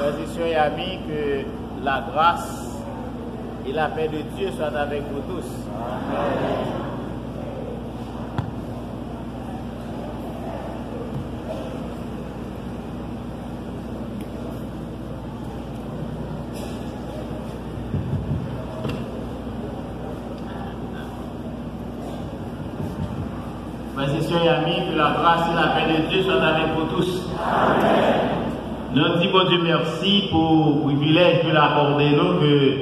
Frères et sœurs et amis, que la grâce et la paix de Dieu soient avec vous tous. Amen. Frères et sœurs et amis, que la grâce et la paix de Dieu soient avec vous tous. Amen. Nous disons Dieu merci pour le privilège que l'accordé nous que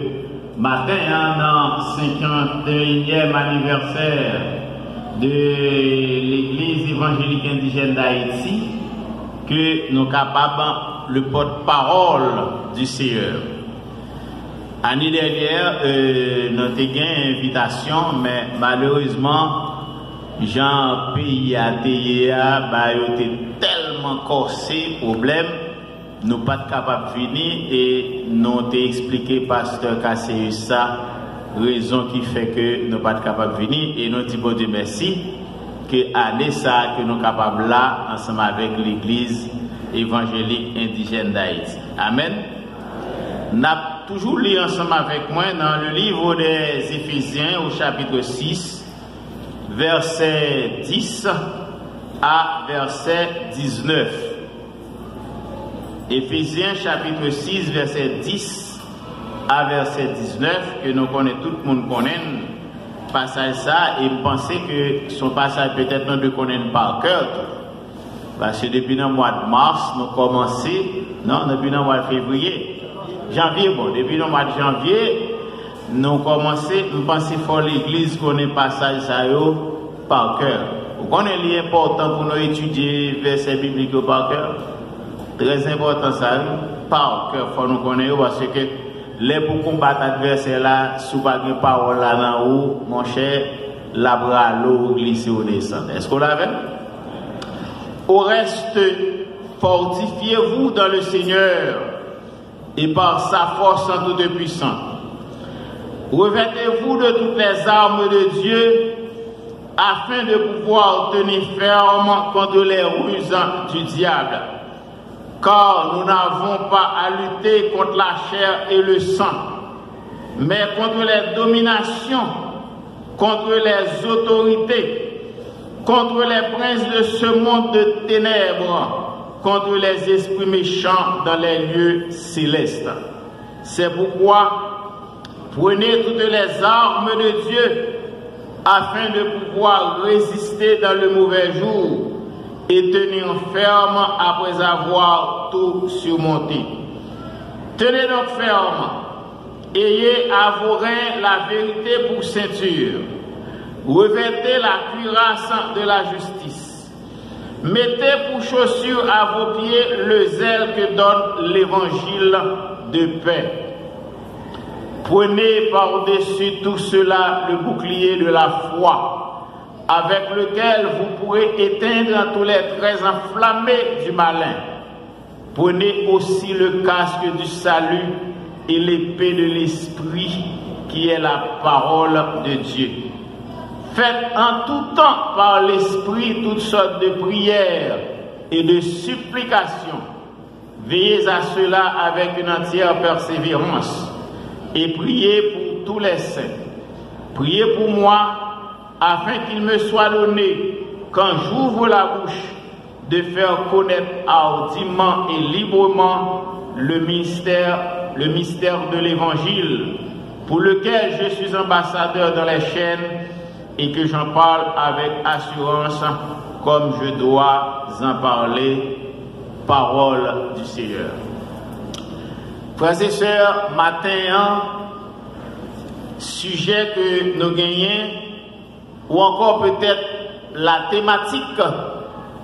matin, dans le 51e anniversaire de l'Église évangélique indigène d'Haïti, que nous sommes capables le porte-parole du Seigneur. L'année dernière, nous avons eu une invitation, mais malheureusement, Jean pays à TIA, été tellement corsé, problème, nous pas capables de venir et nous avons expliqué pasteur Cassius ça, raison qui fait que nous pas capables de venir et nous disons Dieu merci que année ça que nous sommes capables là ensemble avec l'église évangélique indigène d'Haïti. Amen. Nous avons toujours lu ensemble avec moi dans le livre des Éphésiens au chapitre 6. Verset 10 à verset 19. Éphésiens chapitre 6, verset 10 à verset 19, que nous connaissons, tout le monde connaît, passage ça, et penser que son passage peut-être nous le connaissons par cœur. Parce que depuis le mois de mars, nous commençons, non, depuis le mois de février, janvier, bon, depuis le mois de janvier, nous commençons, nous pensons que l'église connaît le passage ça par cœur. Vous connaissez l'important pour nous étudier versets bibliques par cœur? Très important ça, par cœur, il faut nous connaître parce que les pour combattre l'adversaire là, sous pas de parole là dans haut, mon cher, la bras l'eau glisser ou descendre. Est-ce qu'on l'avait? Au reste, fortifiez-vous dans le Seigneur et par sa force en toute puissance. Revêtez-vous de toutes les armes de Dieu afin de pouvoir tenir ferme contre les ruses du diable. Car nous n'avons pas à lutter contre la chair et le sang, mais contre les dominations, contre les autorités, contre les princes de ce monde de ténèbres, contre les esprits méchants dans les lieux célestes. C'est pourquoi prenez toutes les armes de Dieu afin de pouvoir résister dans le mauvais jour et tenir ferme après avoir tout surmonté. Tenez donc ferme, ayez à vos reins la vérité pour ceinture, revêtez la cuirasse de la justice, mettez pour chaussure à vos pieds le zèle que donne l'évangile de paix. Prenez par-dessus tout cela le bouclier de la foi, avec lequel vous pourrez éteindre tous les traits enflammés du malin. Prenez aussi le casque du salut et l'épée de l'esprit, qui est la parole de Dieu. Faites en tout temps par l'esprit toutes sortes de prières et de supplications. Veillez à cela avec une entière persévérance. Et priez pour tous les saints. Priez pour moi, afin qu'il me soit donné, quand j'ouvre la bouche, de faire connaître hardiment et librement le mystère de l'Évangile, pour lequel je suis ambassadeur dans les chaînes, et que j'en parle avec assurance, comme je dois en parler, parole du Seigneur. Frères et sœurs, matin, sujet que nous gagnons, ou encore peut-être la thématique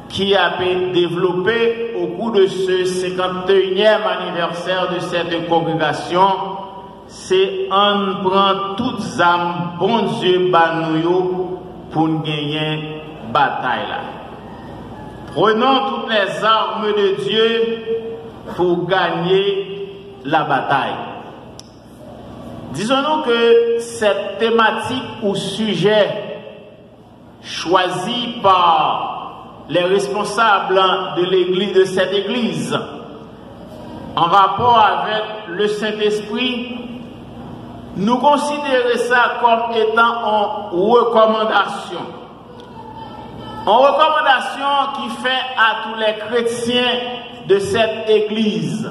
qui a été développée au cours de ce 51e anniversaire de cette congrégation, c'est on prend toutes âmes, bon Dieu, banouyo, pour nous gagner bataille là. Prenons toutes les armes de Dieu pour gagner la bataille. Disons-nous que cette thématique ou sujet choisi par les responsables de l'église, de cette église, en rapport avec le Saint-Esprit, nous considérons ça comme étant en recommandation. En recommandation qui fait à tous les chrétiens de cette Église.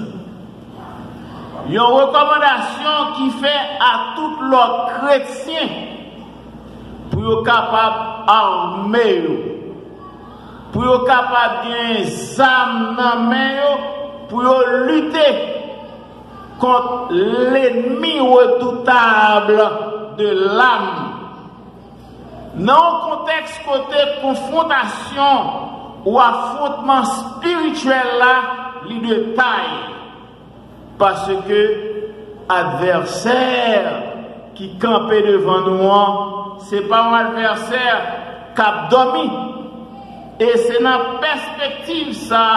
Une recommandation qui fait à tous les chrétiens pour être capable d'armer, pour être capable de s'amener, pour lutter contre l'ennemi redoutable de l'âme. Dans le contexte côté confrontation ou affrontement spirituel là, il de taille. Parce que adversaire qui campait devant nous, ce n'est pas un adversaire qui a dormi. Et c'est dans la perspective ça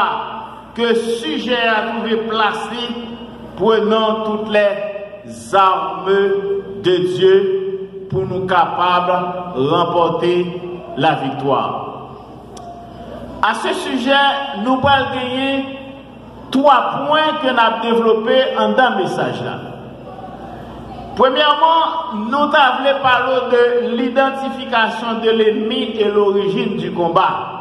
que le sujet a trouvé placé, prenant toutes les armes de Dieu pour nous capables de remporter la victoire. À ce sujet, nous allons gagner 3 points que nous avons développés en dans le message là. Premièrement, nous avons parlé de l'identification de l'ennemi et l'origine du combat.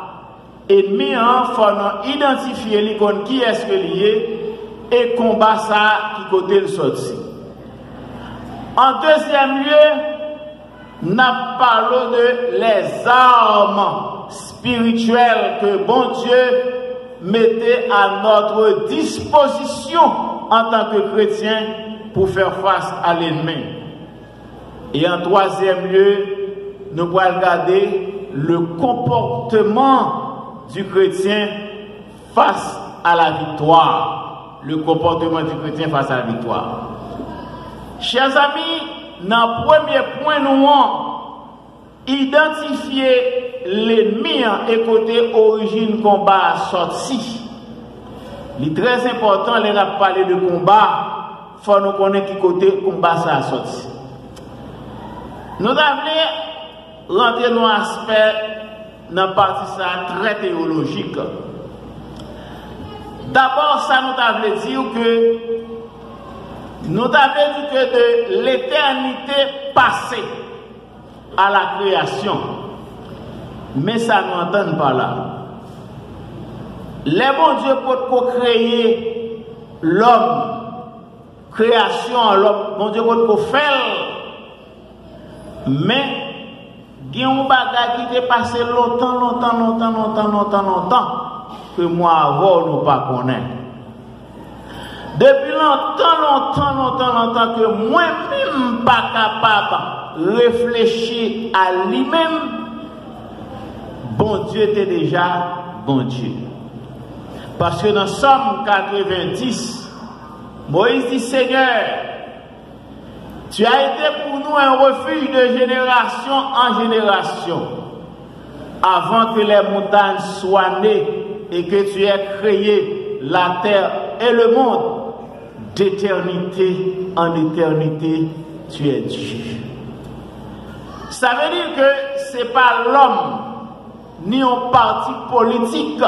Ennemi, il faut identifier l'icône qui est-ce que lié et combat ça qui côté le sorti. En deuxième lieu, nous avons parlé de les armes spirituelles que bon Dieu mettait à notre disposition en tant que chrétien pour faire face à l'ennemi. Et en troisième lieu, nous allons regarder le comportement du chrétien face à la victoire. Le comportement du chrétien face à la victoire. Chers amis, dans le premier point, nous avons identifié l'ennemi et côté origine combat sorti. Il est très important, on a parlé de combat, il faut nous connaître qui côté combat ça a sorti. Nous avons rentrer dans un aspect, dans la partie ça, très théologique. D'abord, ça nous avons dit que nous avons dit que de l'éternité passée à la création, mais ça nous entend pas là. Les bons Dieu pour créer l'homme, création l'homme, bon Dieu pour faire, mais il y a un bagage qui est passé longtemps que moi avant nous pas connaître. Depuis longtemps que moi-même pas capable de réfléchir à lui-même, bon Dieu était déjà bon Dieu. Parce que dans Somme 90, Moïse dit, Seigneur, tu as été pour nous un refuge de génération en génération, avant que les montagnes soient nées et que tu aies créé la terre et le monde. D'éternité en éternité, tu es Dieu. Ça veut dire que ce n'est pas l'homme, ni un parti politique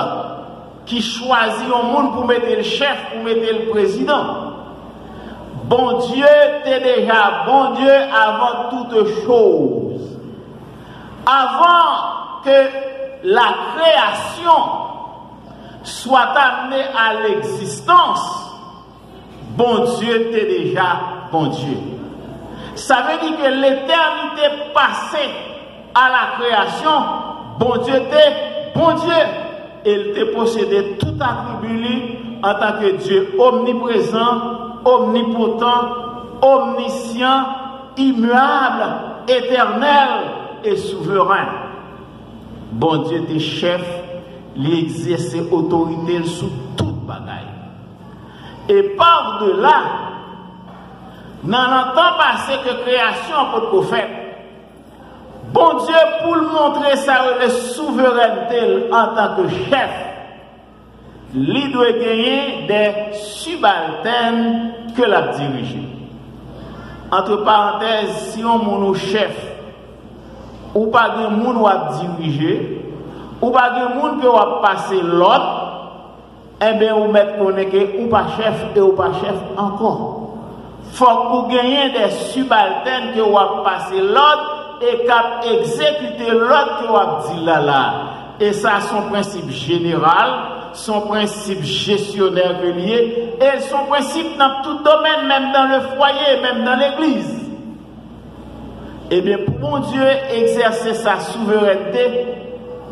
qui choisit un monde pour mettre le chef, pour mettre le président. Bon Dieu, t'es déjà bon Dieu avant toute chose. Avant que la création soit amenée à l'existence, bon Dieu, t'es déjà bon Dieu. Ça veut dire que l'éternité passée à la création, bon Dieu t'es bon Dieu. Il te possédait tout attribut en tant que Dieu omniprésent, omnipotent, omniscient, immuable, éternel et souverain. Bon Dieu t'es chef, il exerce autorité sous toute bagaille. Et par-delà, dans le temps passé que création peut faire, bon Dieu, pour montrer sa souveraineté en tant que chef, il doit gagner des subalternes que l'a dirigé. Entre parenthèses, si on est chef, ou pas de monde à diriger, ou pas de monde qui va passer l'autre, eh bien, vous mettez que ou pas chef et ou pas chef encore. Faut que vous gagniez des subalternes que vous avez passé l'ordre et cap exécuter l'ordre que vous avez dit là. Et ça, son principe général, son principe gestionnaire relié, et son principe dans tout domaine, même dans le foyer, même dans l'église. Eh bien, pour bon Dieu exercer sa souveraineté,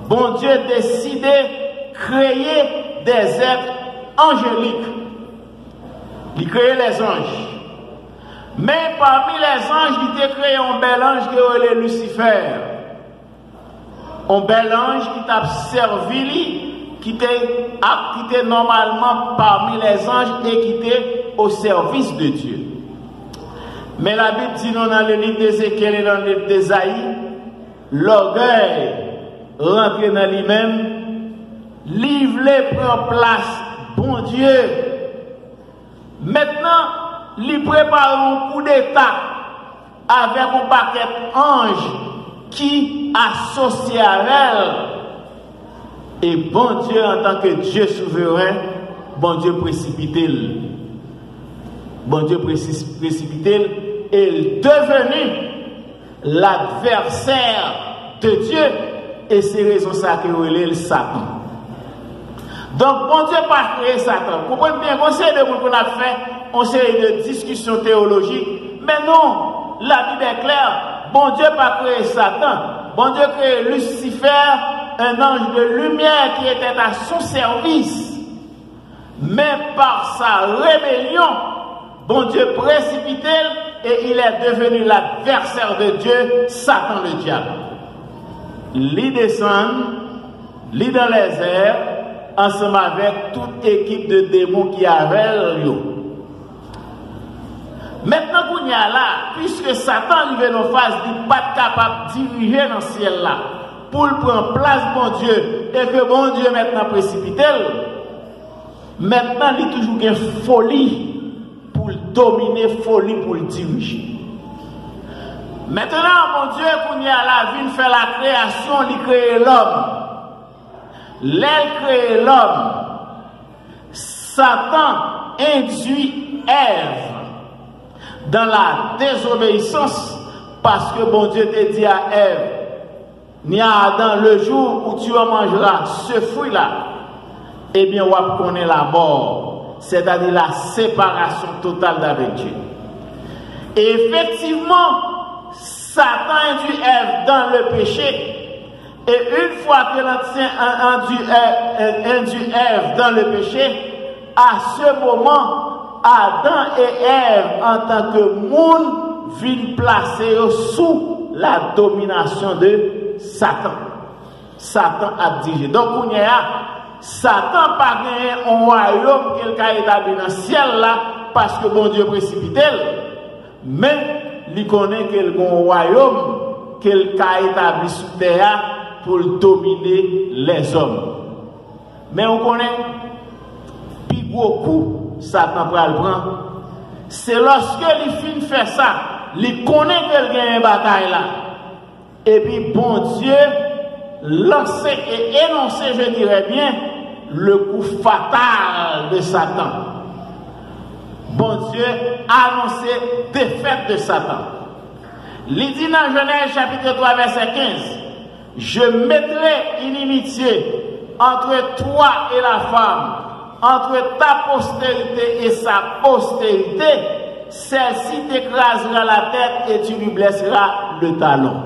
bon Dieu décide de créer des êtres angéliques. Il crée les anges. Mais parmi les anges, il a créé un bel ange qui est Lucifer. Un bel ange qui t'a servi, qui était normalement parmi les anges et qui était au service de Dieu. Mais la Bible dit non dans le livre d'Ézéchiel et dans le livre d'Ésaïe, l'orgueil rentre dans lui-même, livre prend place, bon Dieu. Maintenant, il prépare un coup d'état avec un paquet d'anges qui associe à elle. Et bon Dieu, en tant que Dieu souverain, bon Dieu précipité. Bon Dieu précipité. Et devenu l'adversaire de Dieu. Et c'est raison ça que relève Satan. Donc, bon Dieu n'a pas créé Satan. Vous comprenez bien, on sait de vous qu'on a fait, on sait de discussions théologiques. Mais non, la Bible est claire. Bon Dieu n'a pas créé Satan. Bon Dieu a créé Lucifer, un ange de lumière qui était à son service. Mais par sa rébellion, bon Dieu précipité et il est devenu l'adversaire de Dieu, Satan le diable. Il descend, il dans les airs, ensemble avec toute équipe de démons qui avait lui. Maintenant qu'on y a là, puisque Satan arrive dans phase n'est pas capable de diriger dans le ciel là, pour le prendre place, bon Dieu, et que bon Dieu maintenant précipité, maintenant il y a toujours une folie pour dominer, folie pour le diriger. Maintenant, mon Dieu, qu'on y a la vie, fait la création, il crée l'homme. L'aile crée l'homme. Satan induit Ève dans la désobéissance parce que bon Dieu te dit à Ève, ni à Adam, le jour où tu en mangeras ce fruit-là, eh bien, on va connaître la mort, c'est-à-dire la séparation totale d'avec Dieu. Et effectivement, Satan induit Ève dans le péché. Et une fois que l'ancien induit Ève dans le péché, à ce moment, Adam et Ève, en tant que monde, viennent placer sous la domination de Satan. Satan a dirigé. Donc, on y a Satan pas gagné un royaume qu'il a établi dans le ciel là, parce que bon Dieu précipité. Mais il connaît qu'il a un royaume qu'il a établi sous terre pour dominer les hommes. Mais on connaît, puis beaucoup, Satan peut le prendre. C'est lorsque il finit de faire ça, il connaît qu'il gagne une bataille là. Et puis, bon Dieu, lancer et énoncer, je dirais bien, le coup fatal de Satan. Bon Dieu a annoncé défaite de Satan. Il dit dans Genèse chapitre 3 verset 15, je mettrai inimitié entre toi et la femme, entre ta postérité et sa postérité, celle-ci t'écrasera la tête et tu lui blesseras le talon.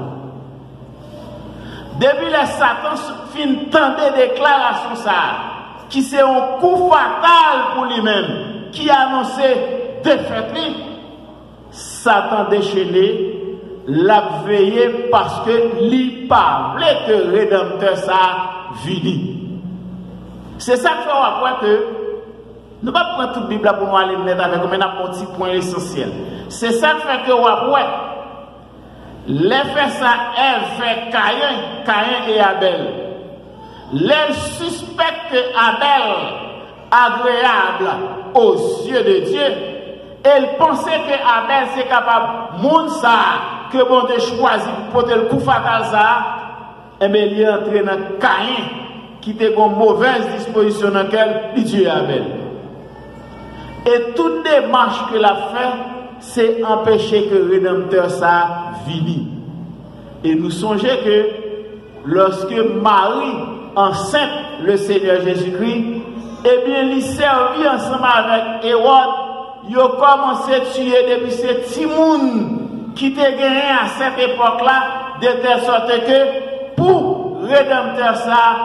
Depuis le Satan fin tant de déclarations ça, qui c'est un coup fatal pour lui-même, qui a annoncé défaite, Satan déchaîné, l'a veillé parce que lui parlait que rédempteur ça vini. C'est ça que fait après que nous ne pouvons pas prendre toute la Bible pour nous aller mettre avec mais un petit point essentiel. C'est ça que fait que après l'effet ça elle fait Caïn et Abel. Elle suspecte que Abel agréable aux yeux de Dieu. Elle pensait que Abel c'est capable monde ça que bon Dieu choisi pour le coup fatal ça. Et bien il est entré dans Caïn qui était une mauvaise disposition dans laquelle il tue Abel. Et toute démarche que l'a fait, c'est empêcher que le Rédempteur ça vienne. Et nous songeons que lorsque Marie enceinte le Seigneur Jésus-Christ, eh bien, il servit ensemble avec Hérode, il a commencé à tuer depuis ces petits mouns qui étaient gagnés à cette époque-là, de telle sorte que pour Rédempteur ça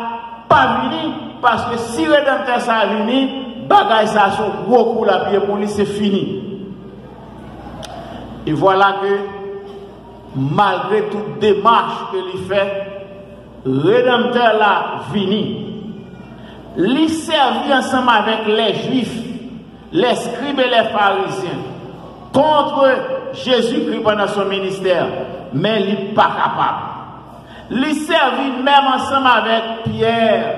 pas venu, parce que si Rédempteur ça venu, bagaille ça sont gros coups la pied pour lui, c'est fini. Et voilà que malgré toute démarche que lui fait, Rédempteur là vini. Il servit ensemble avec les Juifs, les scribes et les pharisiens contre Jésus-Christ pendant son ministère, mais il n'est pas capable. Il servit même ensemble avec Pierre.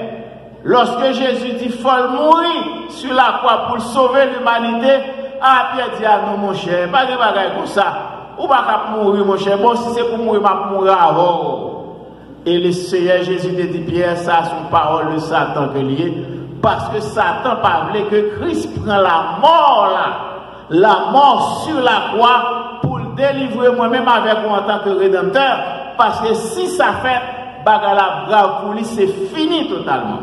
Lorsque Jésus dit faut mourir sur la croix pour sauver l'humanité, Pierre dit ah non mon cher, pas de bagaille comme ça. Ou pas mourir mon cher, bon si c'est pour mourir, je mourir avant. Et le Seigneur Jésus te dit Pierre, ça son parole de Satan que lié, parce que Satan parlait que Christ prend la mort là, la mort sur la croix pour délivrer moi-même avec moi en tant que rédempteur, parce que si ça fait bagala grave pour lui, c'est fini totalement.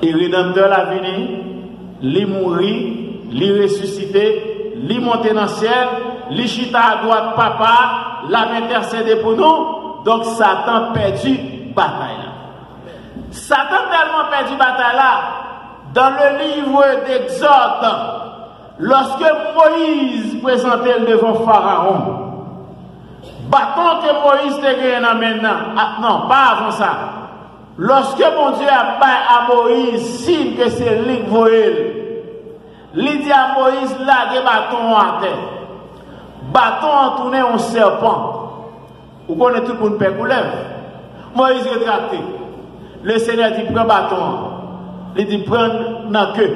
Et rédempteur l'a venu, lui mourir, lui ressusciter, lui monter dans le ciel, lui chita à droite papa, l'a intercédé pour nous. Donc Satan perdu bataille là. Satan tellement perdu bataille là, dans le livre d'Exode, lorsque Moïse présentait devant Pharaon, bâton que Moïse te gagné maintenant, non, pas avant ça. Lorsque mon Dieu a parlé à Moïse, signe que c'est lui qui voyait, il dit à Moïse, là, des bâtons à terre. Bâton en tourné en serpent. Vous connaissez tout le monde père couleuvre. Moïse rétracté. Le Seigneur dit prends bâton. Il dit prends dans queue.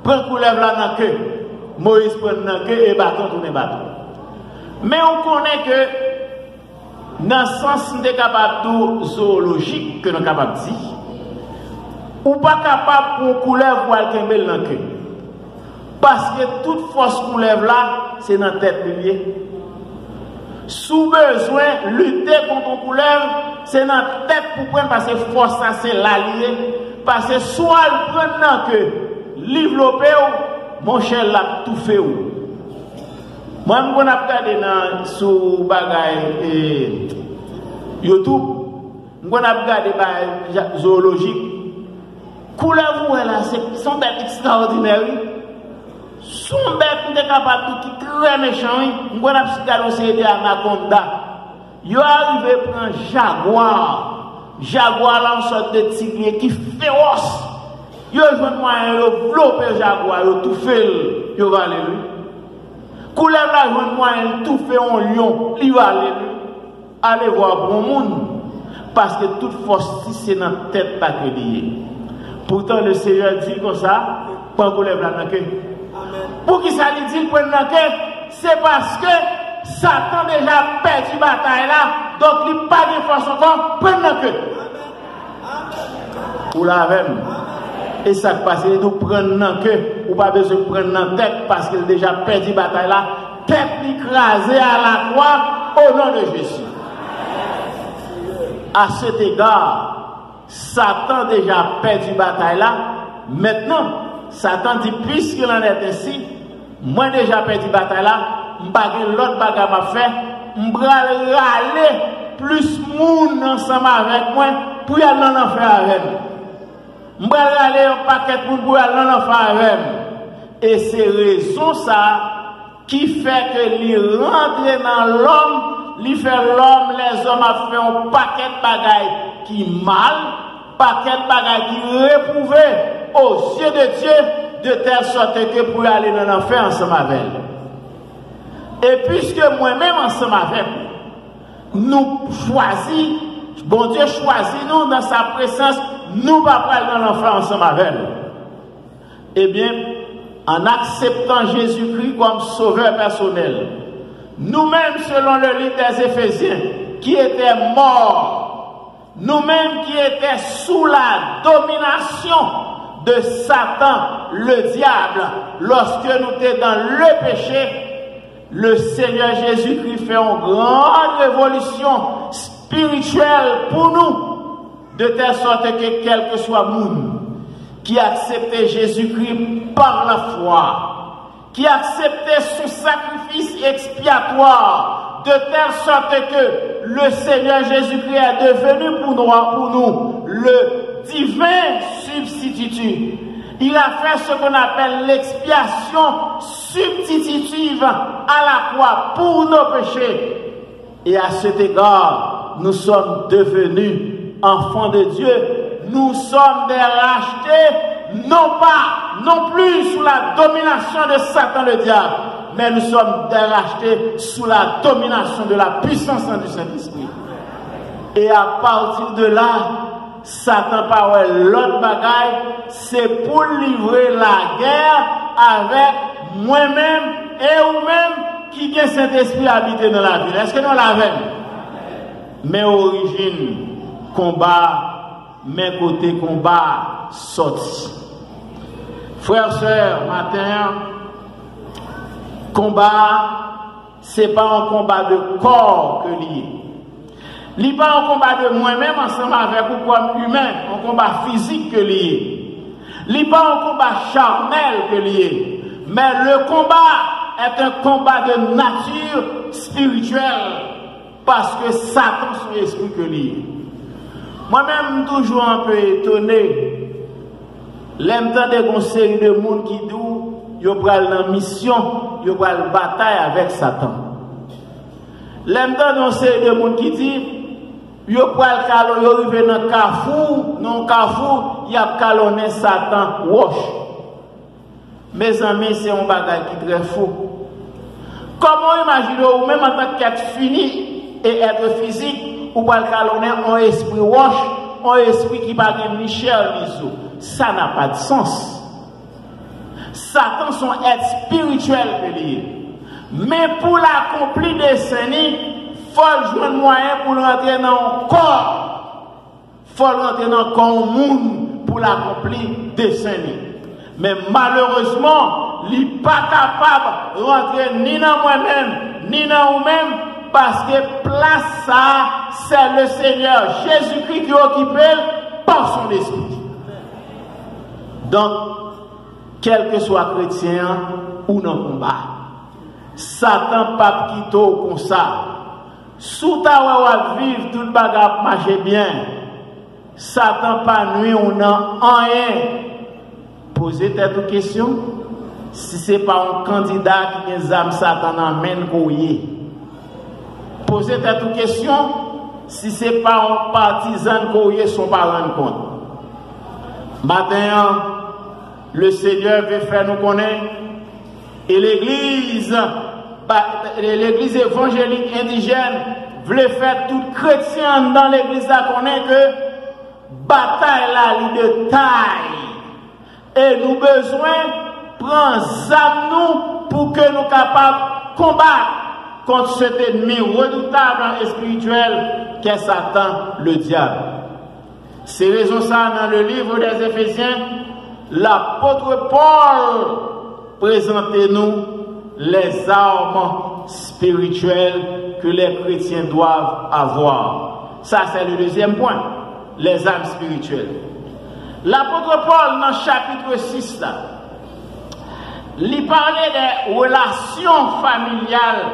Prends couleuvre là dans queue. Moïse prend dans queue et bâton tourne bâton. Mais on connaît que dans le sens de capable zoologique que nous sommes capables de dire, ou pas capable pour couleuvre ou alquimel dans queue. Parce que toute force couleuvre là, c'est dans la tête liée. Sous besoin, lutter contre un couleuvre, c'est dans la tête pour prendre, parce que force ça c'est l'allié. Parce que soit le prendre que développer, mon cher l'a tout fait. Moi, je vais regarder sur bagay YouTube, je vais regarder bagay zoologique. Couleuvre, là, c'est son bête extraordinaire. Son bête est capable de très méchant. On a psychologie de anaconda. Il arrive à prendre jaguar. Jaguar là, une sorte de tigre qui est féroce. Il a un moyen de blopper jaguar, il tout fait, il va aller lui. Couleuvre là, il a un moyen de tout faire un lion, il va aller lui. Allez voir bon monde. Parce que toute force, si c'est dans la tête, pas que lié. Pourtant, le Seigneur dit comme ça, pas couleuvre là, pour qui ça lui dit prendre la tête, c'est parce que Satan déjà perdu la bataille là, donc il n'a pas de force encore, prendre la tête. Pour la même. Et ça qui passe, il nous prendre la tête, ou pas besoin de prendre la tête parce qu'il a déjà perdu la bataille là, tête écrasée à la croix au nom de Jésus. À cet égard, Satan déjà perdu la bataille là, maintenant, Satan dit, puisqu'il en est ainsi, moi déjà perdu la bataille là, je vais faire l'autre bagarre m'a fait, je vais râler plus moun ensemble avec moi pour y aller en enfer avec moi. Je vais râler un paquet pour y aller en enfer avec moi. Et c'est raison ça qui fait que lui rentre dans l'homme, lui fait l'homme, les hommes a fait un paquet de bagailles qui mal, paquet de bagailles qui réprouvé aux yeux de Dieu, de telle sorte que pour aller dans l'enfer ensemble avec elle. Et puisque moi-même ensemble avec nous choisis, bon Dieu choisit nous dans sa présence, nous pas aller dans l'enfer ensemble avec elle. Eh bien, en acceptant Jésus-Christ comme sauveur personnel, nous-mêmes, selon le livre des Éphésiens, qui étaient morts, nous-mêmes qui étions sous la domination de Satan, le diable, lorsque nous étions dans le péché, le Seigneur Jésus-Christ fait une grande révolution spirituelle pour nous, de telle sorte que quel que soit le monde qui acceptait Jésus-Christ par la foi, qui acceptait son sacrifice expiatoire, de telle sorte que le Seigneur Jésus-Christ est devenu pour nous le divin substitut. Il a fait ce qu'on appelle l'expiation substitutive à la croix pour nos péchés. Et à cet égard, nous sommes devenus enfants de Dieu. Nous sommes des rachetés, non plus sous la domination de Satan le diable, mais nous sommes des rachetés sous la domination de la puissance du Saint-Esprit. Et à partir de là, Satan parle l'autre bagaille, c'est pour livrer la guerre avec moi-même et vous-même qui a cet esprit habité dans la ville. Est-ce que nous l'avons? Mais origine, combat, mais côté combat, sorti. Frères, sœurs, matin, combat, c'est pas un combat de corps que lié. Il n'est pas un combat de moi-même ensemble avec vous comme humain, un combat physique que lié. Il n'est pas un combat charnel que lié. Mais le combat est un combat de nature spirituelle. Parce que Satan, son esprit que lié. Moi-même, toujours un peu étonné. L'aime tant de série de monde qui dit, ils prennent la mission, ils prennent la bataille avec Satan. L'aime tant de série de monde qui dit, yo pral kalo yo rive dans Carrefour, non Carrefour, y a calonné Satan wash. Mes amis, c'est un bagage qui est très faux. Comment imaginer ou même en tant qu'être fini et être physique, ou pral calonner un esprit wash, un esprit qui pas ni chair ni sou. Ça n'a pas de sens. Satan son être spirituel que lié. Mais pour l'accomplir des décennies, il faut jouer un moyen pour rentrer dans le corps. Il faut rentrer dans le corps monde pour l'accomplir des décennies. Mais malheureusement, il n'est pas capable de rentrer ni dans moi-même, ni dans vous-même, parce que place ça, c'est le Seigneur Jésus-Christ qui occupe par son esprit. Donc, quel que soit chrétien ou non combat, Satan pas quitte comme ça. Sous ta wa vivre tout bagarre marcher bien. Satan pas nuit ou non rien. Posez cette question. Si c'est pas un candidat qui les âmes Satan amène couiller. Posez cette question. Si c'est pas un partisan couiller son parent compte. Matin, le Seigneur veut faire nous connaître et l'église évangélique indigène veut faire tout chrétien dans l'église à connaître que bataille là de taille et nous besoin prendre âme nous pour que nous capables de combattre contre cet ennemi redoutable et spirituel qu'est Satan le diable. C'est raison ça dans le livre des Éphésiens, l'apôtre Paul présente-nous les armes spirituelles que les chrétiens doivent avoir. Ça, c'est le deuxième point, les armes spirituelles. L'apôtre Paul, dans le chapitre 6, là, il parlait des relations familiales.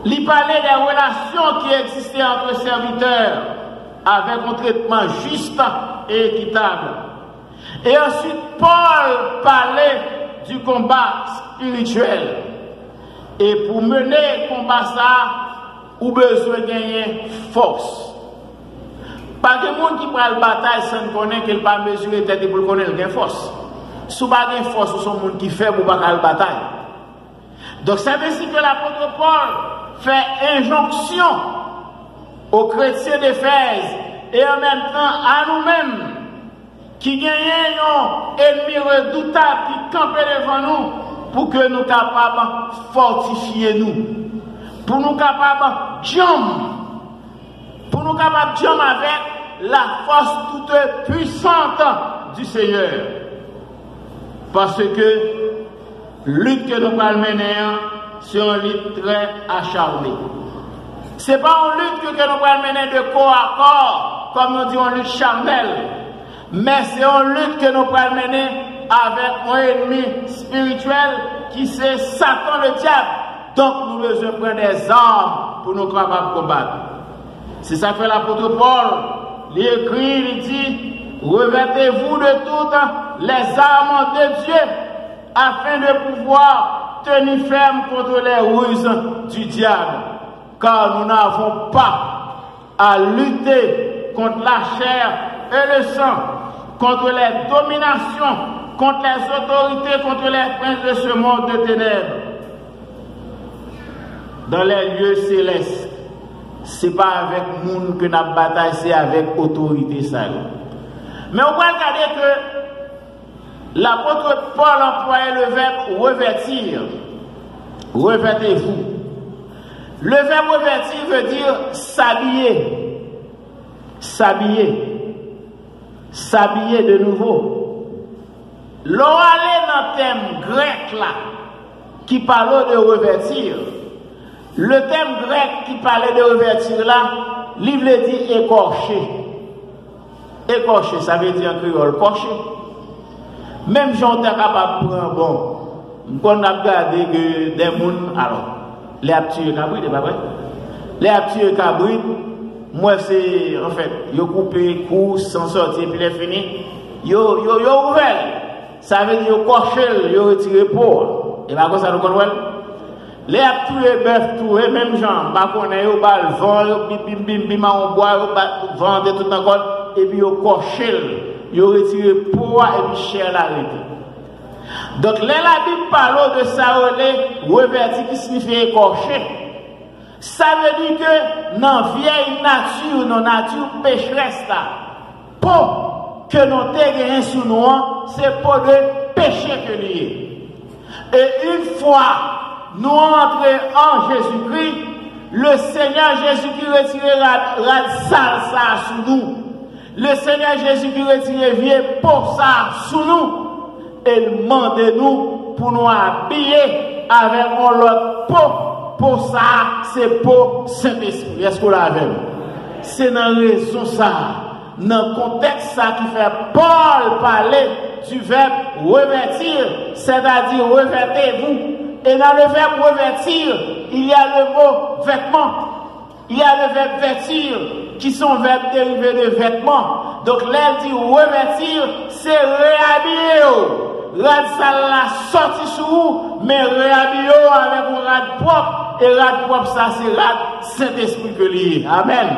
Il parlait des relations qui existaient entre serviteurs avec un traitement juste et équitable. Et ensuite, Paul parlait du combat spirituel. Et pour mener le combat, ça, ou besoin de gagner force. Pas de monde qui prend la bataille sans connaître qu'il pas mesurer tête pour connaître qu'il force. Si vous n'avez pas de force, c'est un monde qui fait pour pas la bataille. Donc, c'est ainsi que l'apôtre Paul fait injonction aux chrétiens d'Éphèse et en même temps à nous-mêmes qui gagnons un ennemi redoutable qui campe devant nous pour que nous capables de fortifier nous, pour nous capables de pour nous capables de dire avec la force toute puissante du Seigneur. Parce que lutte que nous allons mener, c'est une lutte très acharnée. Ce n'est pas une lutte que nous allons mener de corps à corps, comme nous disons, une lutte charnelle. Mais c'est une lutte que nous allons mener avec un ennemi spirituel qui c'est Satan le diable. Donc nous devons prendre des armes pour nous capables de combattre. C'est ça que fait l'apôtre Paul. Il écrit, il dit, revêtez-vous de toutes les armes de Dieu afin de pouvoir tenir ferme contre les ruses du diable. Car nous n'avons pas à lutter contre la chair et le sang, contre les dominations, contre les autorités, contre les princes de ce monde de ténèbres. Dans les lieux célestes, ce n'est pas avec nous que nous bataillons, c'est avec autorité. Mais on va regarder que l'apôtre Paul employait le verbe revêtir. Revêtez-vous. Le verbe revêtir veut dire s'habiller. S'habiller. S'habiller de nouveau. L'on allait dans le thème grec là, qui parlait de revêtir. Le thème grec qui parlait de revêtir là, il veut dire écorcher. Écorcher, ça veut dire en créole, corcher. Même si on est capable de prendre, bon, on a regardé que des gens, alors, les aptués cabrit, c'est pas vrai? Les aptués cabrit, moi c'est, en fait, ils ont coupé, course, sans sortir, puis les fini, ils ont ouvert. Ça veut dire qu'ils ont corché, ils ont retiré pour. Et par contre, ça nous connaît. Les aptués bœuf, tout, et même gens, bah, qu'on a eu, bah, le vent, bim, bim, bim, on boit, vendre tout encore, et puis ils ont corché, ils ont retiré pour, et puis cher la règle. Donc, là, la Bible parle de ça, revêtir qui signifie écorcher. Ça veut dire que dans la vieille nature, dans la nature pécheresse, pour que nous ayons sur nous, c'est pour le péché que nous avons. Et une fois nous entrons en Jésus-Christ, le Seigneur Jésus-Christ retire la salsa sous nous. Le Seigneur Jésus-Christ retire vieux pour ça sous nous. Et demande nous pour nous habiller avec l'autre peau. Pour ça, c'est pour Saint-Esprit. Est-ce qu'on l'a avec? C'est dans la raison ça, dans le contexte ça qui fait Paul parler du verbe revêtir, c'est-à-dire revêtez-vous. Et dans le verbe revêtir, il y a le mot vêtement. Il y a le verbe vêtir, qui sont verbes dérivés de vêtements. Donc, l'air dit revêtir, c'est réhabiller. Rad ça l'a sorti sous vous, mais réhabiller avec un rad propre. Et rad propre, ça, c'est rad Saint-Esprit que lié. Amen.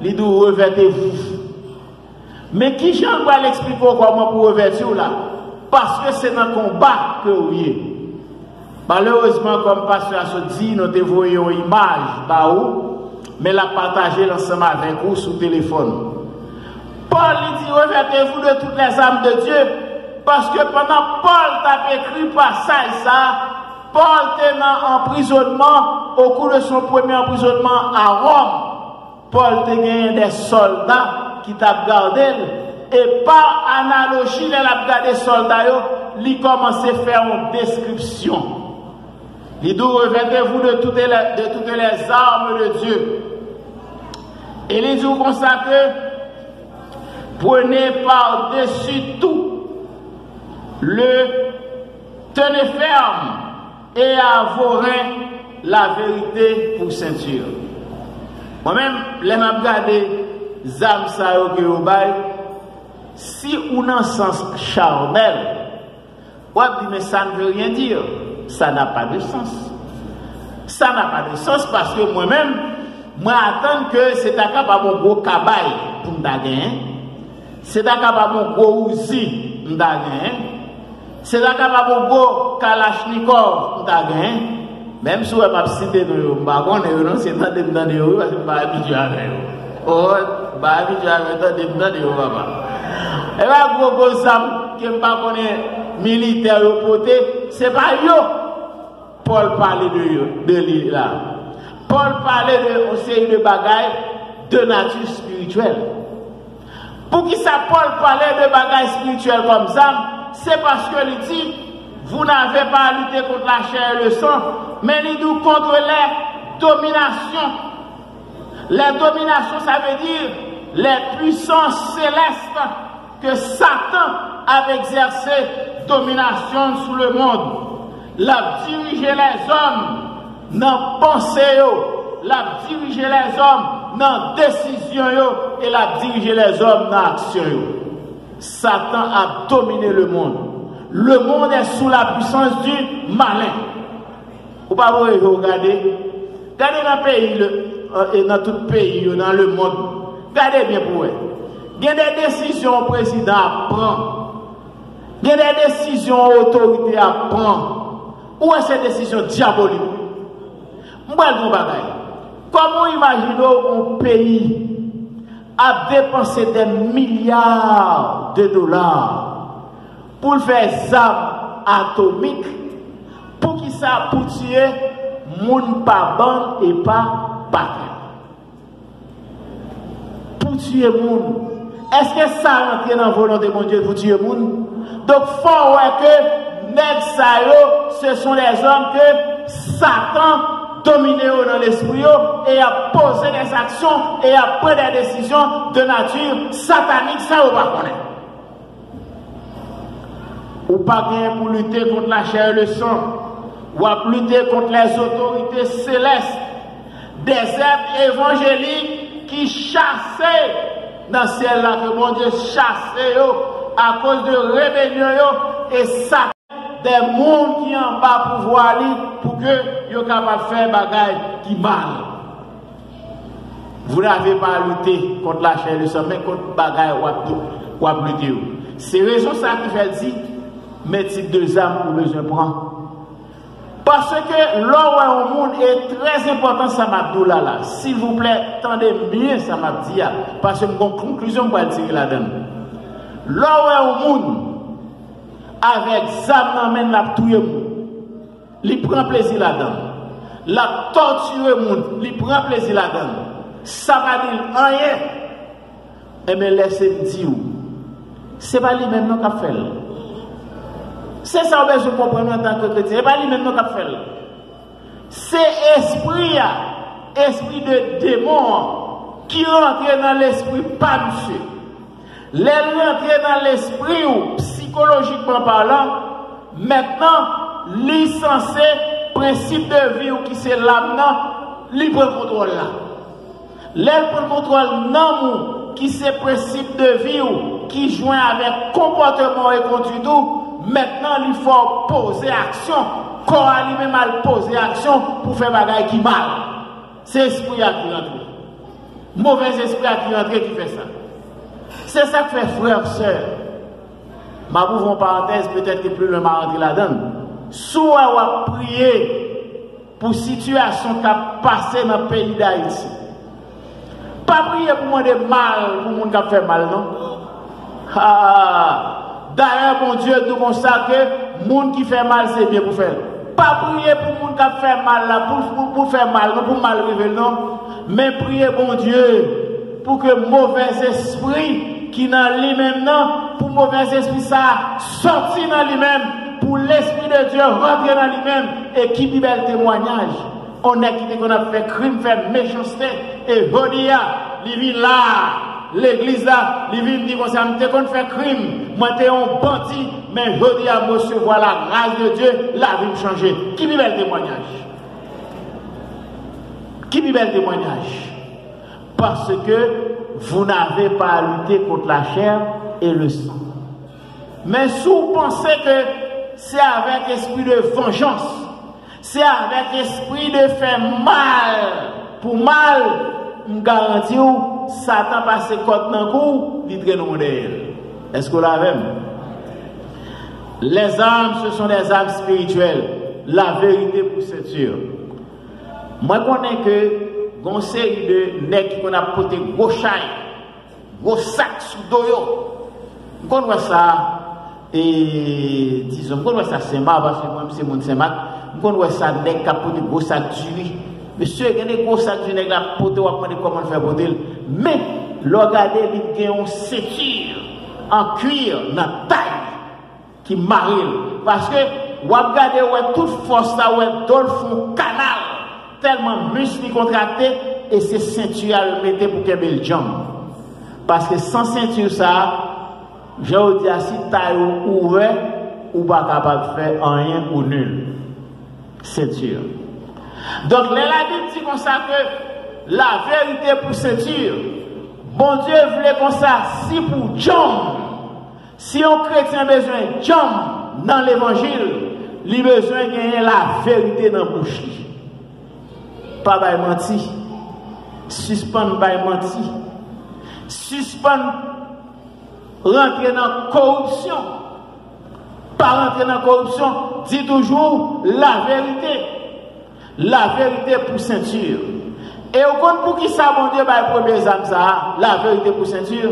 Il dit revêtez-vous. Mais qui j'en va l'expliquer comment pour revêtir là? Parce que c'est dans le combat que vous y êtes. Malheureusement, comme pasteur a dit, nous devons voir une image, mais la partager l'ensemble avec vous sur téléphone. Paul dit, revêtez-vous de toutes les âmes de Dieu, parce que pendant Paul t'a écrit passage ça, Paul était en emprisonnement au cours de son premier emprisonnement à Rome. Paul t'a gagné des soldats qui t'a gardé, et par analogie, il a gardé des soldats, il commençait à faire une description. Il dit, revêtez-vous de toutes les armes de Dieu. Et il dit, constatez, prenez par-dessus tout, tenez ferme et à vos reins la vérité pour ceinture. Moi-même, les m'a regardé, zam sa yo que yo bay, si on a un sens charnel, mais ça ne veut rien dire. Ça n'a pas de sens. Ça n'a pas de sens parce que moi-même, moi attends que c'est un capable mon gros cabaye pour me gagner. C'est un capable mon gros ouzi pour me gagner. C'est un capable mon gros kalachnikov pour me gagner. Même si on m'a cité de bagon, c'est pas de me donner parce que je suis habitué avec eux. Oh, je suis habitué avec eux, de me papa. Et là, gros sam qui ne pas militaire au côté, c'est pas yo. Paul parlait de lui là. Paul parlait de une série de bagailles de nature spirituelle. Pour qui ça Paul parlait de bagages spirituels comme ça, c'est parce que il dit, vous n'avez pas à lutter contre la chair et le sang, mais il dit contre les dominations. Les dominations, ça veut dire les puissances célestes que Satan a exercé domination sur le monde. L'a dirigé les hommes dans pensée, l'a dirigé les hommes dans décision et l'a dirigé les hommes dans action. Satan a dominé le monde. Le monde est sous la puissance du malin. Vous pas regarder. Regardez dans le pays, dans tout le pays, dans le monde. Regardez bien pour vous. Il y a des décisions au président à prendre. Il y a des décisions aux autorités à prendre. Où est cette décision diabolique? Comment imaginez un pays à dépenser des milliards de dollars pour faire des armes atomiques pour qui ça pour tuer moun pas bon et pas paquet? Pour tuer moun. Est-ce que ça rentre dans la volonté de mon Dieu pour tuer moun? Donc, il faut voir que ce sont des hommes que Satan domine dans l'esprit et a posé des actions et a pris des décisions de nature satanique, ça on va connaître. Ou pas bien pour lutter contre la chair et le sang, ou à lutter contre les autorités célestes, des êtres évangéliques qui chassaient dans le ciel là, que mon Dieu chassait à cause de rébellion et ça des mondes qui en bas pour voir pour que yo capable faire bagaille qui mal. Vous n'avez pas à lutter contre la chair et le sang, mais contre bagaille ou à lutter. C'est raison ça qui fait dire mais type de âme pour besoin prendre. Parce que l'or au monde est très important, ça m'a dit là. S'il vous plaît, tendez bien ça m'a dit, parce que mon conclusion pour tirer là-dedans. L'or au monde, avec ça m'amène la tuer monde. Il prend plaisir là-dedans. La torture monde, il prend plaisir là-dedans. Ça va dire rien. Et me laissez dire, c'est pas lui même qui a fait. C'est ça que je comprends en tant que chrétien. Ce n'est pas lui-même qui a fait. C'est esprit de démon qui rentre dans l'esprit, pas monsieur. Les rentrent dans l'esprit ou psychologiquement parlant, maintenant, licencé principe de vie ou qui c'est l'âme, libre contrôle là. Libre contrôle non qui c'est principe de vie ou qui joint avec comportement et conduite. Maintenant, il faut poser action. Corps lui-même mal poser action pour faire bagaille qui mal. C'est l'esprit qui rentre. Mauvais esprit qui rentre qui fait ça. C'est ça que fait frère, sœur. Ma bouffe en parenthèse, peut-être que plus le m'a rentré là-dedans. Soit on va prier pour situation qui a passé dans le pays d'Haïti. Pas prier pour moi de mal, pour monde qui a fait mal, non? D'ailleurs, mon Dieu, tout comme ça que le monde qui fait mal, c'est bien pour faire. Pas prier pour le monde qui a fait mal, là, pour faire mal, non, pour mal révéler, non. Mais prier, mon Dieu, pour que mauvais esprit qui dans lui-même, non, pour mauvais esprit, ça sorti dans lui-même, pour l'esprit de Dieu rentrer dans lui-même et qui vive le témoignage. On est qui qu'on a fait crime, fait méchanceté, et Bodia, il vit là. L'église là, il vient dire comme ça, je qu'on fait crime, moi t'es un bandit, mais je dis à monsieur, voilà la grâce de Dieu, la vie me changer. Qui vive le témoignage? Qui vive le témoignage? Parce que vous n'avez pas à lutter contre la chair et le sang. Mais si vous pensez que c'est avec esprit de vengeance, c'est avec esprit de faire mal, pour mal, je garantis Satan passe côté dans le cou, il traîne au modèle. Est-ce que vous l'avez? Les âmes, ce sont des âmes spirituelles. La vérité pour c'est sûr. Moi, je connais que une série de nègres qui ont porté gros chaille, gros sac sous doyo. Je connais ça, et disons, je connais ça, c'est marrant parce que moi, c'est mon c'est marrant. Je connais ça, nègres qui ont porté gros sac d'huile. Monsieur, il y a des gros sacs de nègre à poter ou à prendre comment faire poter. Mais, regardez, il y a une ceinture en cuir, dans la taille, qui marie. Parce que, vous regardez, ouais, toute force là, ouais, dans le fond, canal, tellement muscles contractés, et c'est ceinture à le mettre pour qu'elle ait le jambe. Parce que sans ceinture, ça, j'ai dit, si taille ouvert, ou pas capable de faire rien ou nul. Ceinture. Donc, les Bible dit comme ça que la vérité pour ceinture, bon Dieu voulait comme ça, si pour John, si un chrétien a besoin de John dans l'évangile, il a besoin de gagner la vérité dans la bouche. Pas de menti. Suspendre by menti. Suspendre rentrer dans la corruption. Pas rentrer dans la corruption, dit toujours la vérité. La vérité pour ceinture. Et au compte pour qui ça, mon Dieu, le premier examen, ça, la vérité pour ceinture,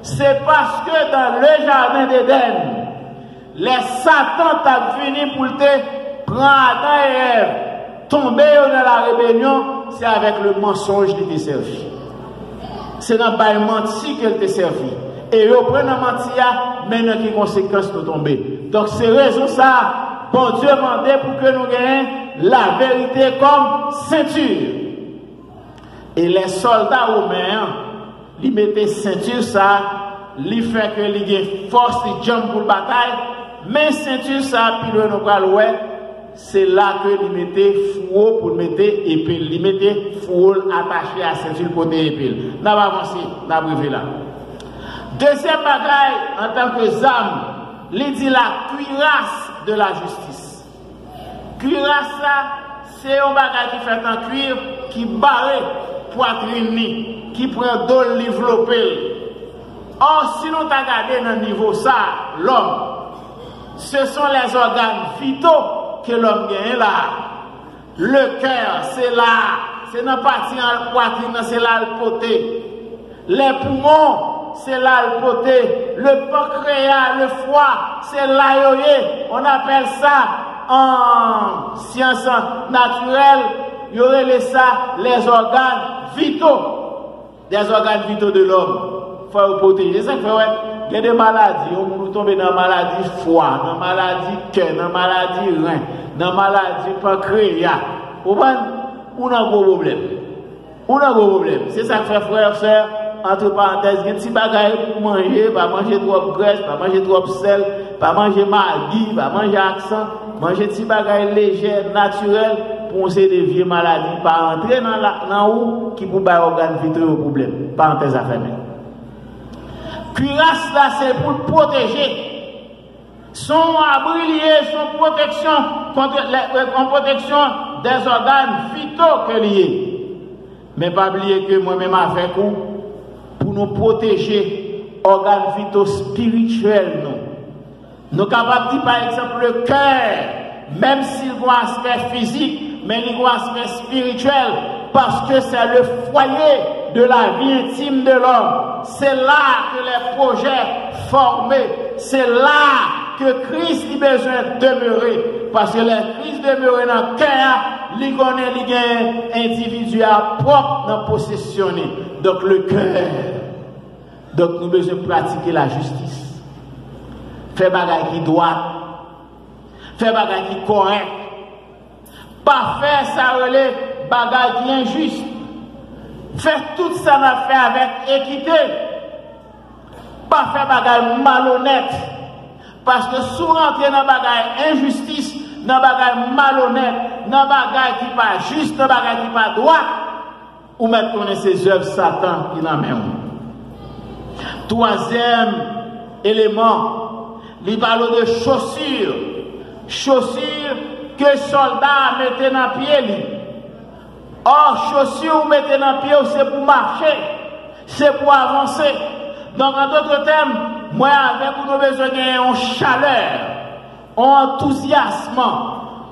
c'est parce que dans le jardin d'Éden, les Satan t'a fini pour te prendre Adam et Ève, tomber dans la rébellion, c'est avec le mensonge qu'il t'a servi. C'est dans le menti qu'il t'a servi. Et au prenant menti, maintenant qui conséquences nous tomber. Donc c'est raison ça, bon Dieu demandait pour que nous gagnions la vérité comme ceinture. Et les soldats romains, ils mettaient ceinture ça, ils fait que ils aient force de jump pour la bataille, mais ceinture ça, puis le nous c'est là que ils mettaient fourreau pour mettre épée, ils mettaient fourreau attaché à ceinture pour des épées. N'a pas avancé, n'a pas là. Deuxième bagaille, en tant que zame, il dit la cuirasse de la justice. Cuirasse là, c'est un bagage qui fait en cuir, qui barre poitrine, qui prend dos développé. Or, si nous t'as regardé dans le niveau ça, l'homme, ce sont les organes vitaux que l'homme gagne là. Le cœur, c'est là, c'est dans la partie de la poitrine, c'est là le côté. Les poumons, c'est là le côté. Le pancréas, le foie, c'est là, on appelle ça en science naturelle, il y aurait les organes vitaux, des organes vitaux de l'homme. Il faut protéger. C'est ça que il y a des maladies, on tombe dans la maladie foie, dans la maladie cœur, dans la maladie rein, dans la maladie pancréas. On a un gros problème. On a un gros problème. C'est ça que fait frère, sœur, entre parenthèses, il y a un petit bagage pour manger, pas manger trop de graisse, pas manger trop de sel, pas manger maggi, pas manger accent, manger petit bagage léger, naturel, pour essayer de vieilles maladies, pas entrer dans où qui pour faire organes vitaux au problème. Parenthèse à fermer. Cuirasse là, c'est pour protéger. Son abrier, son protection en protection des organes vitaux que liés. Mais pas oublier que moi-même avec vous, pour nous protéger organes vitaux spirituels, nous sommes capables de dire par exemple le cœur, même s'il a un aspect physique, mais il a un aspect spirituel, parce que c'est le foyer de la vie intime de l'homme. C'est là que les projets formés, c'est là que Christ a besoin de demeurer. Parce que le Christ demeure dans le cœur, il connaît les gains individuels propres dans possessionner. Donc le cœur. Donc nous devons pratiquer la justice. Faire bagaille qui doit. Faire bagaille qui correct. Pas faire ça relais bagaille qui injuste. Faire tout ça n'a fait avec équité. Pas faire bagaille malhonnête. Parce que souvent rentrer dans bagaille injustice, dans bagaille malhonnête, dans bagaille qui pas juste, dans bagaille qui pas droit, ou mettre connaître ces œuvres Satan qui n'a même. Troisième élément, il parle de chaussures. Chaussures que soldats mettaient dans le pied. Or, chaussures vous mettez dans le pied, c'est pour marcher, c'est pour avancer. Donc, en d'autres termes, moi, avec nous, nous avons besoin d'une chaleur, un enthousiasme,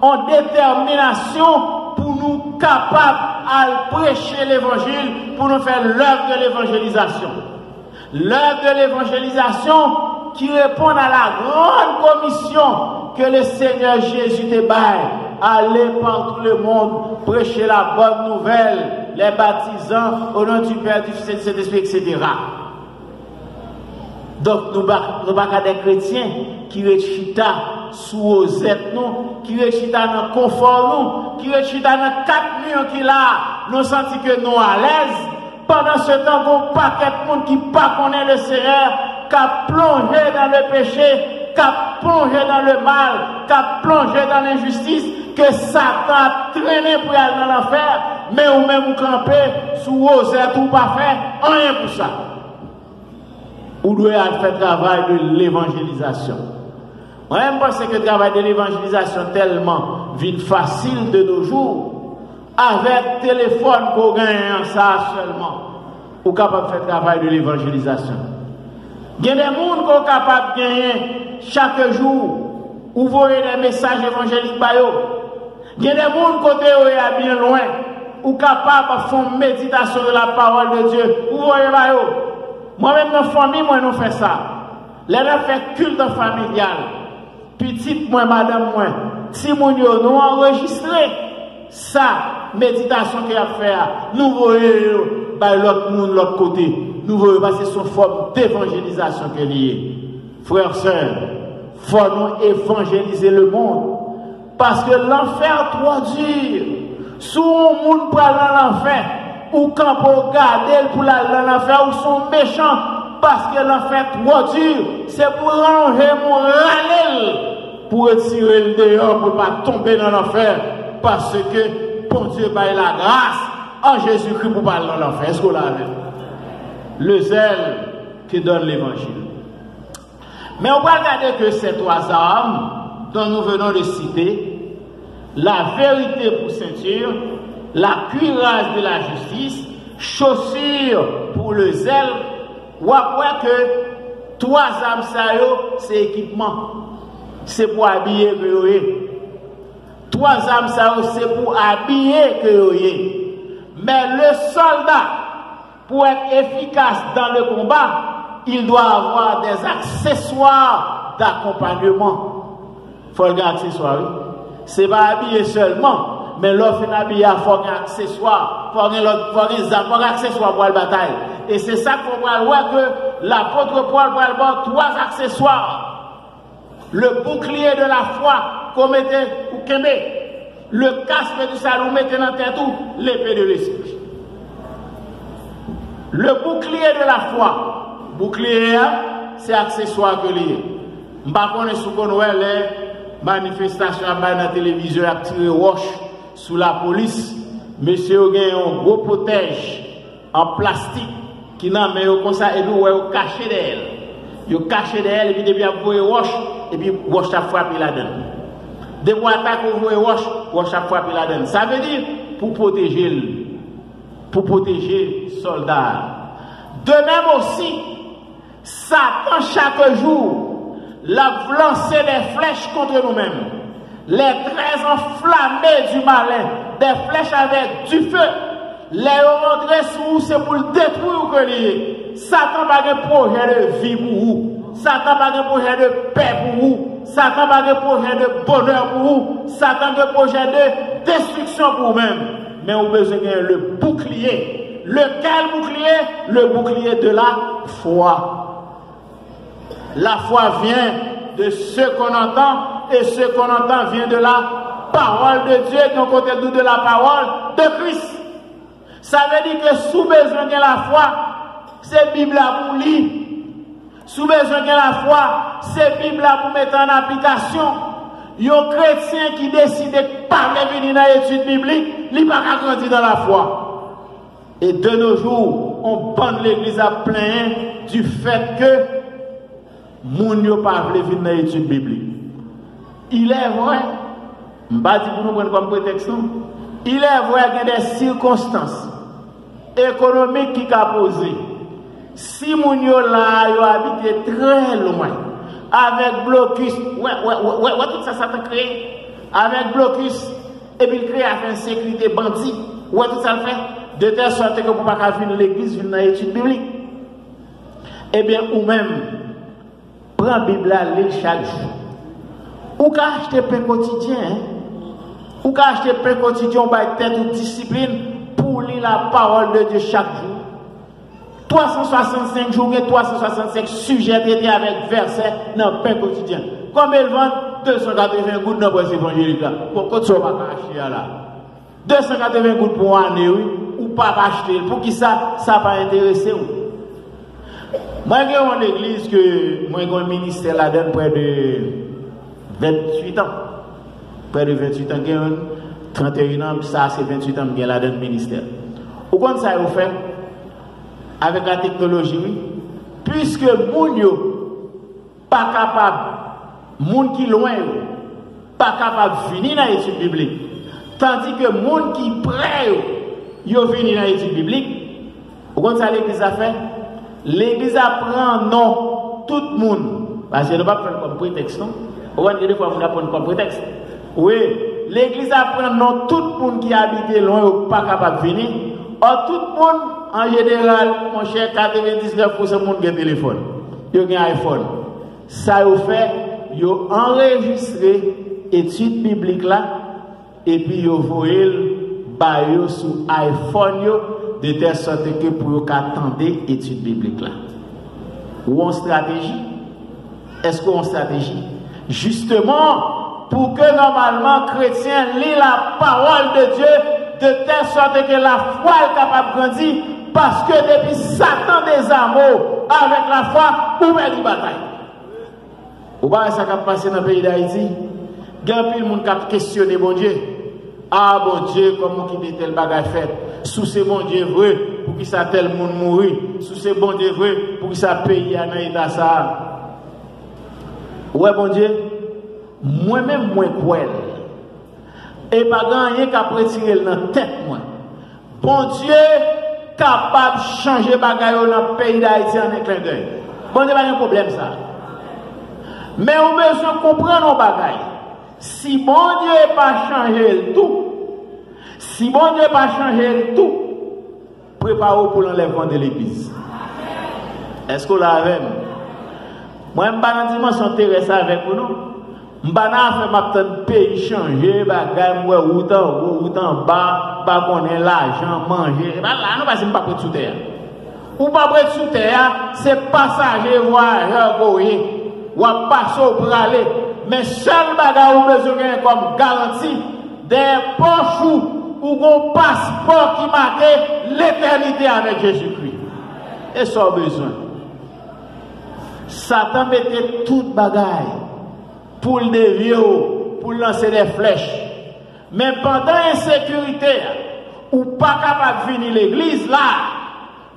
une détermination pour nous capables à prêcher l'évangile, pour nous faire l'œuvre de l'évangélisation. L'œuvre de l'évangélisation qui répond à la grande commission que le Seigneur Jésus te baille allez par tout le monde, prêchez la bonne nouvelle, les baptisants au nom du Père, du Fils et du Saint-Esprit, etc. Donc, nous ne pas des chrétiens qui réchita sous aux nous, qui réchita dans le confort nous, qui réchita dans 4 murs qui là, nous sentons que nous à l'aise. Pendant ce temps, il y a un paquet de monde qui ne connaît pas le Seigneur, qui a plongé dans le péché, qui a plongé dans le mal, qui a plongé dans l'injustice, que Satan a traîné pour aller dans l'enfer, mais ou même vous camper sous aux ou pas faire, rien pour ça. Ou doit faire le travail de l'évangélisation. Moi-même, je pense que le travail de l'évangélisation est tellement vite facile de nos jours. Avec téléphone qu'on gagne ça seulement, ou capable de faire le travail de l'évangélisation. Il y a des gens qui sont capables de gagner chaque jour, ou voyez des messages évangéliques. Il y a des gens qui sont bien loin, ou capables de faire une méditation de la parole de Dieu. Vous voyez, moi-même dans la famille, moi, nous faisons ça. Les gens font culte familial. Petite, moi, madame, moi, si nous enregistré ça, méditation qu'il a fait, nous voyons l'autre monde, l'autre côté. Nous voyons passer son forme d'évangélisation qu'il y a. Frères, sœurs, il faut nous évangéliser le monde. Parce que l'enfer est trop dur. Si on monde pour aller dans l'enfer, ou quand pour garder pour aller dans l'enfer, ou sont méchants, parce que l'enfer est trop dur, c'est pour ranger mon râle, pour retirer le dehors, pour ne pas tomber dans l'enfer. Parce que, bon Dieu, bah, la grâce en Jésus-Christ pour parler dans l'enfer. Est-ce qu'on l'a vu? Le zèle qui donne l'évangile. Mais on va regarder que ces 3 armes dont nous venons de citer, la vérité pour ceinture, la cuirasse de la justice, chaussures pour le zèle, ou après que 3 armes, c'est équipement. C'est pour habiller que vous avez. 3 armes, c'est pour habiller que vous avez. Mais le soldat, pour être efficace dans le combat, il doit avoir des accessoires d'accompagnement. Il faut regarder accessoires. Ce n'est pas habiller seulement, mais l'offre est habillé, il faut un accessoire, il faut un accessoire pour la bataille. Et c'est ça qu'on va voir que l'apôtre Paul va avoir 3 accessoires. Le bouclier de la foi qu'on mettait ou qu'on met, le casque du salut mettait dans la tête ou l'épée de l'esprit. Le bouclier de la foi, bouclier, c'est accessoire que lié. Je ne sais pas si vous connaissez les manifestations dans la télévision à tirer roche sous la police. Monsieur a un gros protège en plastique qui n'a mais comme ça et nous vous caché d'elle. Vous caché d'elle et puis depuis vous voyez roche et puis roche a frappé la donne. De vous attaquer vous voyez roche a frappé la donne. Ça veut dire pour protéger le soldat. De même aussi, Satan chaque jour l'a lancé des flèches contre nous-mêmes. Les traits enflammés du malin, des flèches avec du feu. Les rentrer sous vous, c'est pour le détruire que lié. Satan n'a pas de projet de vie pour vous. Satan n'a pas de projet de paix pour vous. Satan n'a pas de projet de bonheur pour vous. Satan n'a pas de projet de destruction pour vous-même. Mais vous avez besoin de le bouclier. Lequel bouclier? Le bouclier de la foi. La foi vient de ce qu'on entend, et ce qu'on entend vient de la parole de Dieu, donc côté de la parole de Christ. Ça veut dire que sous besoin de la foi, c'est Bible pour lire. Sous besoin de la foi, c'est Bible pour mettre en application. Un chrétien qui décide de ne pas venir dans l'étude biblique, il ne va pas grandir dans la foi. Et de nos jours, on bande l'église à plein du fait que moun yo pas vle venir dans l'étude biblique. Il est vrai, je ne vais pas dire pour nous prendre comme prétexte, il est vrai qu'il y a des circonstances économiques qui ont posé. Si moun yo là, yo habite très loin, avec blocus, tout ça t'a créé, avec blocus, et puis il crée avec sécurité bandit, tout ça le fait, de telle sorte que vous ne pouvez pas venir à l'église, venir dans l'étude biblique. Eh bien, ou même, prends la Bible à lire chaque jour. Ou qu'à acheter pain quotidien, Ou qu'à acheter pain quotidien, on va tête ou discipline pour lire la parole de Dieu chaque jour. 365 jours et 365 sujets traités avec versets dans le pain quotidien. Comme ils vendent 280 gouttes dans le évangélique là. Pourquoi tu ne vas pas acheter là? 280 gouttes pour une année, oui, ou pas acheter. Pour qui ça va intéresser ou? Moi, j'ai une église que moi, j'ai un ministère là-dedans près de 28 ans. Près de 28 ans, j'ai 31 ans, ça c'est 28 ans, j'ai là-dedans le ministère. Au compte ça, vous fait avec la technologie, oui, puisque moun yo pas capable, moun qui loin, pas capable de venir dans l'étude biblique, tandis que moun qui prêt, yo venir dans l'étude biblique, au compte ça, l'église a fait. L'église apprend non tout le monde. Parce qu'elle ne va pas faire comme prétexte, non? Vous voyez, des fois, on apprend comme prétexte. Oui, l'église apprend non tout le monde qui habite loin ou pas capable de venir. Or, tout le monde, en général, mon cher, 99% de monde qui a un téléphone. Il y a un iPhone. Ça vous fait, vous enregistrez l'étude biblique là, et puis vous voyez sur iPhone. De telle sorte que pour vous attendre l'étude biblique là. Ou en stratégie? Est-ce qu'on stratégie? Justement, pour que normalement chrétien lit la parole de Dieu de telle sorte que la foi est capable de grandir, parce que depuis Satan des amours avec la foi, où est une bataille? Ou pas ça qui a passé dans le pays d'Haïti? Il y a plus de monde qui a questionné mon Dieu. Ah bon Dieu, comment qui dit tel bagage fait? Sous ce bon Dieu vrai, pour qu'il ça tel monde mourir. Sous ce bon Dieu vrai, pour qu'il ça paye à l'état ça. Ouais bon Dieu, moi-même moi poil. Et pas gagner qu'à retirer dans la tête moi. Bon Dieu capable de changer bagage dans le pays d'Haïti en un clin d'œil. Bon Dieu pas un problème ça. Mais on besoin de comprendre nos bagages. Si bon Dieu n'a pas changé tout, si bon Dieu n'a pas changé tout, préparez-vous pour l'enlèvement de l'église. Est-ce que vous l'avez? Moi, je ne suis pas dans une dimension intéressée avec vous, non? Je ne suis pas dans un pays changer, autant bas, pas qu'on ait l'argent, manger. Là, nous ne sommes pas prêts sous terre. Ou pas prêts sous terre, c'est passager, voyageur, ou à passer pour aller. Mais seul bagage ou besoin comme garantie des poches ou un passeport qui marque l'éternité avec Jésus-Christ. Et ça a besoin. Satan mettait tout bagaille pour le dévier, pour lancer des flèches. Mais pendant l'insécurité, ou pas capable de venir l'église là,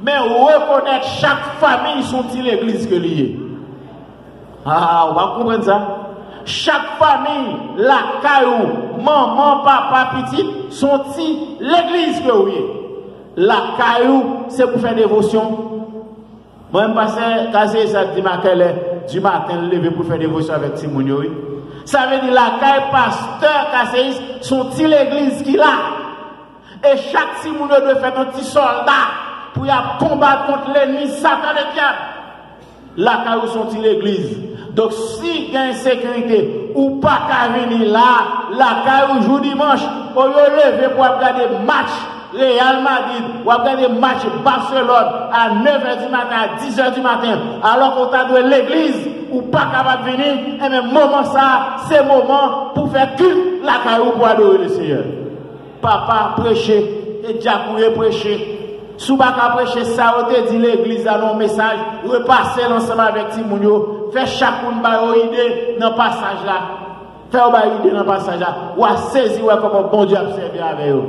mais reconnaître chaque famille sont-ils l'église que liée. Ah, on va comprendre ça. Chaque famille, la caillou, maman, papa, petit, sont-ils l'église que oui. La caillou, c'est pour faire dévotion. Moi, je passe casser ça du matin, lever pour faire dévotion avec Timounio. Ça veut dire la caille, pasteur, casséis, sont-ils l'église qui là. Et chaque Timounio doit faire un petit soldat pour combattre contre l'ennemi, Satan le diable. La caillou sont-ils l'église. Donc, si il y a une sécurité ou pas qu'à venir là, la caille jour dimanche, au lieu de lever pour regarder match Real Madrid, ou regarder match Barcelone à 9h du matin, à 10h du matin, alors qu'on t'a donné l'église ou pas capable de venir, et même moment ça, c'est moment pour faire culte la caille pour adorer le Seigneur. Papa prêcher, et Diakouye prêcher. Si vous ne pouvez pas prêcher ça, vous te dit l'église à nos messages, repassez l'ensemble avec Timounio, faites chacun une idée dans le passage là. Faites une idée dans le passage là. Ou à saisir comment bon Dieu a servi avec vous.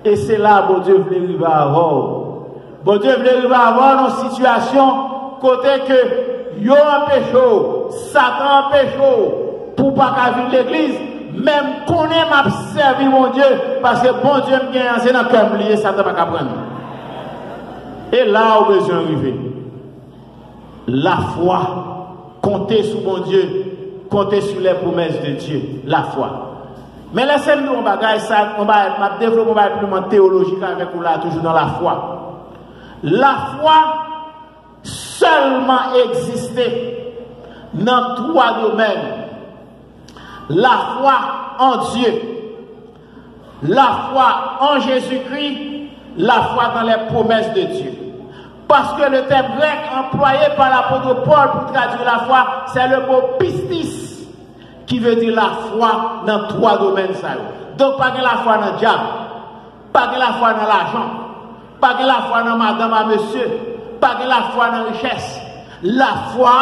Et c'est là que bon Dieu voulait arriver à vous. Bon Dieu voulait arriver à vous dans une situation côté que yo empêche, Satan empêche pour pas qu'à vivre l'église. Même qu'on aime servir mon Dieu, parce que bon Dieu me gagne, c'est dans le cœur lié, Satan pas qu'à prendre. Et là, on a besoin d'arriver. La foi, compter sur mon Dieu, compter sur les promesses de Dieu, la foi. Mais laissez-nous un bagage, ça, on va développer un peu théologique avec vous là, toujours dans la foi. La foi seulement existait dans 3 domaines. La foi en Dieu, la foi en Jésus-Christ, la foi dans les promesses de Dieu. Parce que le terme grec employé par l'apôtre Paul pour traduire la foi, c'est le mot pistis, qui veut dire la foi dans trois domaines. Donc, pas que la foi dans le diable, pas que la foi dans l'argent, pas que la foi dans madame à monsieur, pas que la foi dans la richesse. La foi,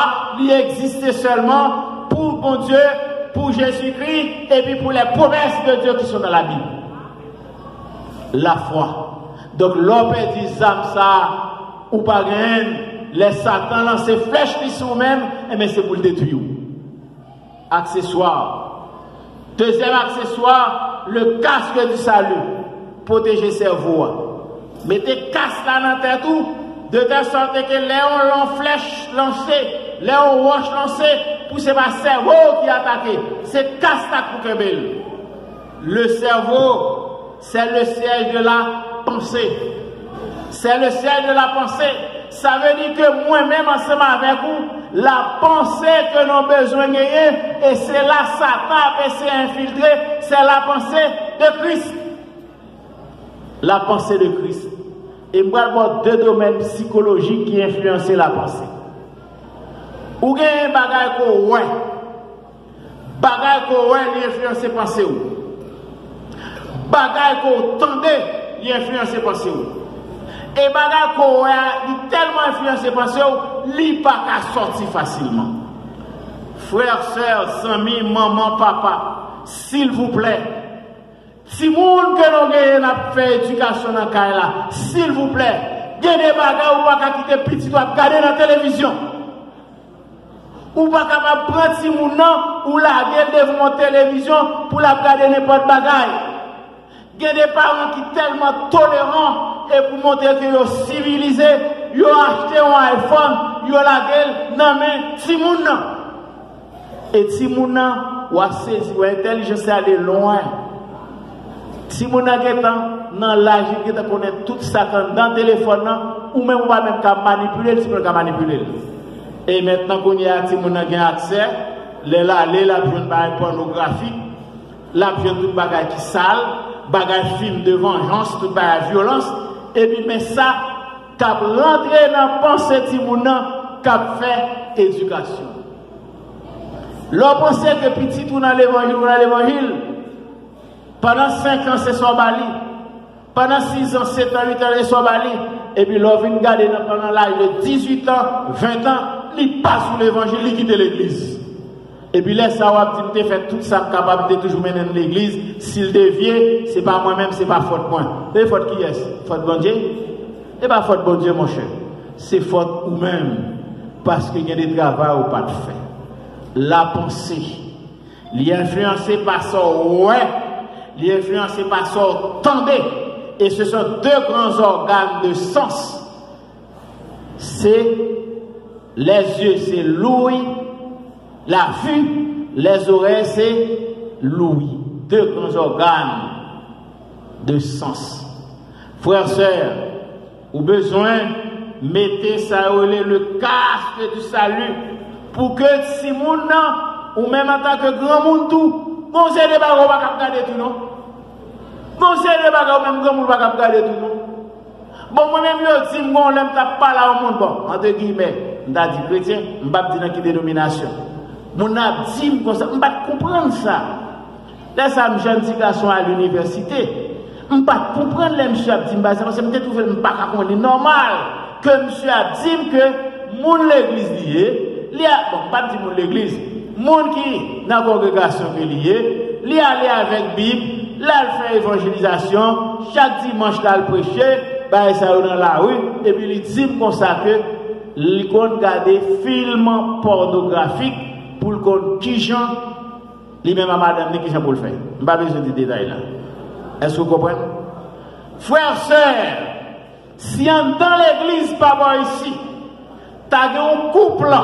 il existe seulement pour bon Dieu, pour Jésus-Christ, et puis pour les promesses de Dieu qui sont dans la Bible. La foi. Donc, l'homme dit ça, ou pas rien, les Satan lancent ses flèches sur vous-même, mais c'est pour le détruire. Accessoire. Deuxième accessoire, le casque du salut. Protéger le cerveau. Mettez casque là dans la tête tout, de telle sorte que les flèches lancées, les roches lancées, pour ce pas cerveau qui est attaqué. C'est casque pour Kebel. Le cerveau, c'est le siège de la pensée. C'est le siège de la pensée. Ça veut dire que moi-même, ensemble avec vous, la pensée que nous avons besoin de gagner, et c'est là Satan peut s'infiltrer, c'est la pensée de Christ. La pensée de Christ. Et moi, je vois deux domaines psychologiques qui influencent la pensée. Ou bien un bagage qu'on voit. Bagage qu'on voit, il influence la pensée. Bagage qu'on tendait, il influence la pensée. Et bagage qu'on voit, il tellement influence la pensée, il n'est pas qu'à sortir facilement. Frères, sœurs, amis, maman, papa, s'il vous plaît, si moun que nous avons fait éducation dans le cas là, s'il vous plaît, il y a des bagages ou pas quitter petit ou regarder dans la télévision. Ou pas capable de prendre si moun ou la gueule devant la télévision pour la regarder n'importe bagaille. Il y a des parents qui sont tellement tolérants et pour montrer qu'ils sont civilisés, ils ont acheté un iPhone, ils ont la gueule, non mais si moun et si moun ou a saisi, ou intelligence aller loin. Si mon dans l'âge qui connaît tout ça dans le téléphone, ou même pas même manipuler, si on peut manipuler. Et maintenant qu'on y a accès, la pornographie, la tout bagage qui sale, bagage film de vengeance, tout bagage violence, et puis mais ça, cap rentrer dans la pensée de mon cap fait éducation. L'on pense que petit tout dans l'évangile, pendant 5 ans, c'est son bali. Pendant 6 ans, 7 ans, 8 ans, c'est son bali. Et puis, l'on vient garder pendant l'âge de 18 ans, 20 ans, il passe sous l'évangile, il quitte l'église. Et puis, là, ça va dire, fait tout ça, capable de toujours mener dans l'église. S'il dévie, c'est pas moi-même, c'est pas faute moi. C'est faute qui est? Faute bon Dieu? C'est pas faute bon Dieu, mon cher. C'est faute ou même. Parce qu'il y a des travaux ou pas de fait. La pensée, il est influencé par son ouais. Il est influencé par son tendez. Et ce sont deux grands organes de sens. C'est les yeux, c'est l'ouïe. La vue, les oreilles, c'est l'ouïe. Deux grands organes de sens. Frères, sœurs, au besoin, mettez ça le casque du salut pour que si mon nom, ou même en tant que grand monde tout, conseil de bagarre, on va pas regarder tout, non? Conseil de bagarre, même grand monde, on va pas regarder tout, non? Bon, moi-même, je dis, moi, on l'aime pas là au monde, bon, entre guillemets, on a dit chrétien, on va pas dire dans quelle dénomination. Mon a dit, comme ça, on va comprendre ça. Là, ça, je jeune garçon à l'université, on va pas comprendre les monsieur a dit, parce que je me trouve pas comprendre, normal, que monsieur a dit que mon l'église lié, il y a, bon, pas dire mon l'église, monde qui dans la congrégation qui est lié, il aller avec Bible, là il fait évangélisation, chaque dimanche là il prêcher, bah ça dans la rue, et puis il dit comme ça que il regarde des films pornographiques pour le compte qui Jean, lui-même à madame qui Jean pour le faire. Je n'ai pas besoin de détails là. Est-ce que vous comprenez? Frères, sœurs, si dans l'église pas bon ici, tu as un couple,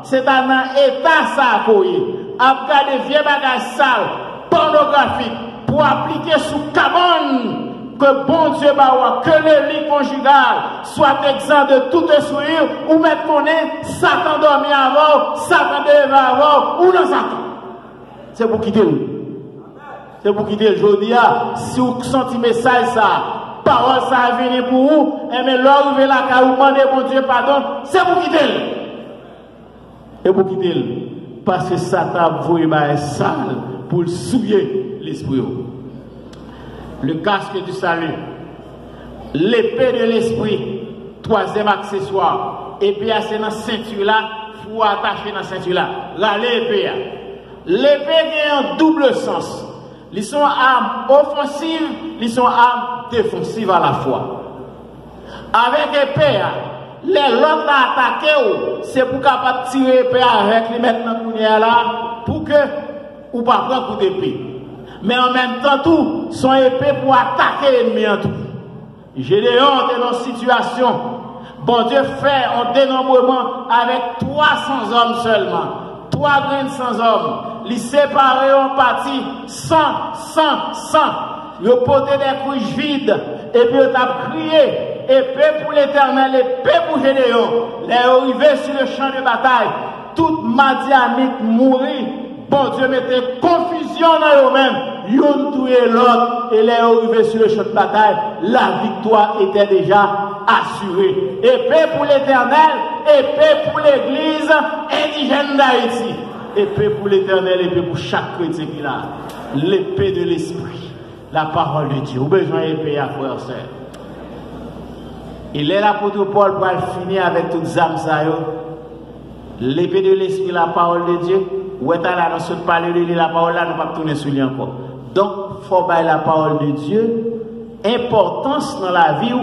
c'est un état ça à regarder vieux bagages sales, pornographiques, pour appliquer sous cabane que bon Dieu baoua, que le lit conjugal soit exempt de toute souillure, ou mettre qu'on est Satan dormi avant, Satan devait avant, ou dans Satan. C'est pour quitter nous. C'est pour quitter le jour si vous sentez message ça, parole ça a venu pour vous, et mais l'arrivée là, quand vous demandez bon Dieu pardon, c'est pour quitter. Et pour quitter, parce que Satan voulait un sale pour le souiller l'esprit. Le casque du salut, l'épée de l'esprit, troisième accessoire, épée c'est dans la ceinture là, il faut attacher dans la ceinture là. Là, l'épée. L'épée a un double sens. Ils sont armes offensives, ils sont armes défensives à la fois. Avec l'épée, les l'autre a attaqué, c'est pour capable tirer l'épée avec les mettre dans le là, pour que ou pas prendre coup d'épée. Mais en même temps, tout, son épée pour attaquer l'ennemi en tout. Gédéon est dans une situation. Bon Dieu fait un dénombrement avec 300 hommes seulement. 3 graines sans hommes. Les séparer en partie 100. Ils ont porté des couches vides. Et puis ils ont crié. Épée pour l'Éternel, épée pour Gédéon. Les arrivés sur le champ de bataille. Toute Madianite mourit. Bon Dieu mettait confusion dans eux-mêmes. Yon tué l'autre et les arrivés sur le champ de bataille. La victoire était déjà assurée. Épée pour l'Éternel, épée pour l'Église indigène d'Haïti. Épée pour l'Éternel, épée pour chaque chrétien qui a. L'épée de l'Esprit, la parole de Dieu. Vous avez besoin d'épée à frère, sœur. Il est l'apôtre Paul pour finir avec toutes les âmes. L'épée de l'Esprit, la parole de Dieu. Où est là, nous sommes parlé de la parole là, nous ne pouvons pas tourner sur lui encore. Donc, il faut bailler la parole de Dieu, importance dans la vie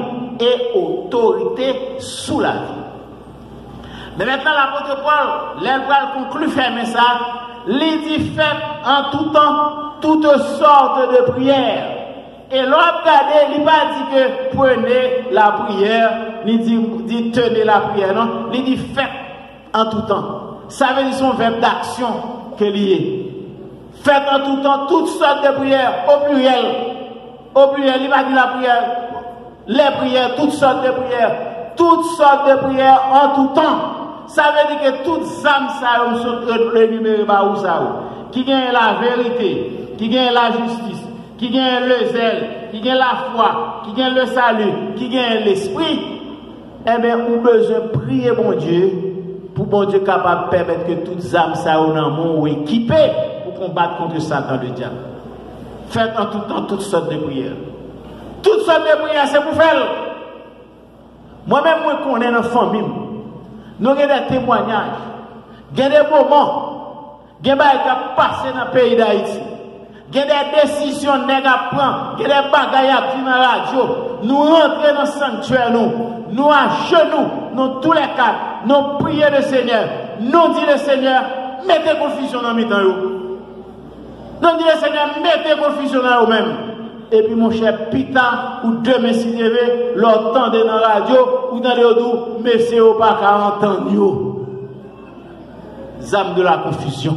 et autorité sous la vie. Mais maintenant, l'apôtre Paul, l'Elbral conclut fermer ça, il dit fait en tout temps toutes sortes de prières. Et l'autre regardez, il n'a pas dit que prenez la prière, il dit tenez la prière, non, il dit faites en tout temps. Ça veut dire son verbe d'action que lié. Faites en tout temps toutes sortes de prières au pluriel. Au pluriel, il va dire la prière, les prières, toutes sortes de prières. Toutes sortes de prières en tout temps. Ça veut dire que toutes âmes sont énumérées par où ça. Qui gagne la vérité, qui gagne la justice, qui gagne le zèle, qui gagne la foi, qui gagne le salut, qui gagne l'esprit. Eh bien, on a besoin de prier mon Dieu. Pour bon Dieu capable de permettre que toutes les âmes soient équipées pour combattre contre Satan le diable. Faites en tout temps toutes sortes de prières. Toutes sortes de prières, c'est pour faire. Moi-même, moi, connais dans la famille. Nous avons des témoignages. Il y a des moments. Il y a des choses qui passent dans le pays d'Haïti. Il y a des décisions à prendre. Il y a des bagailles à dire dans la radio. Nous rentrons dans le sanctuaire, nous à genoux, dans tous les cas, nous prions le Seigneur. Nous disons le Seigneur, mettez confusion dans mes temps. Nous disons le Seigneur, mettez confusion dans vous-même. Et puis mon cher Pita, ou deux messieurs TV, l'entendez dans la radio, ou dans les autres, messieurs au pas 40 ans. Zame de la confusion.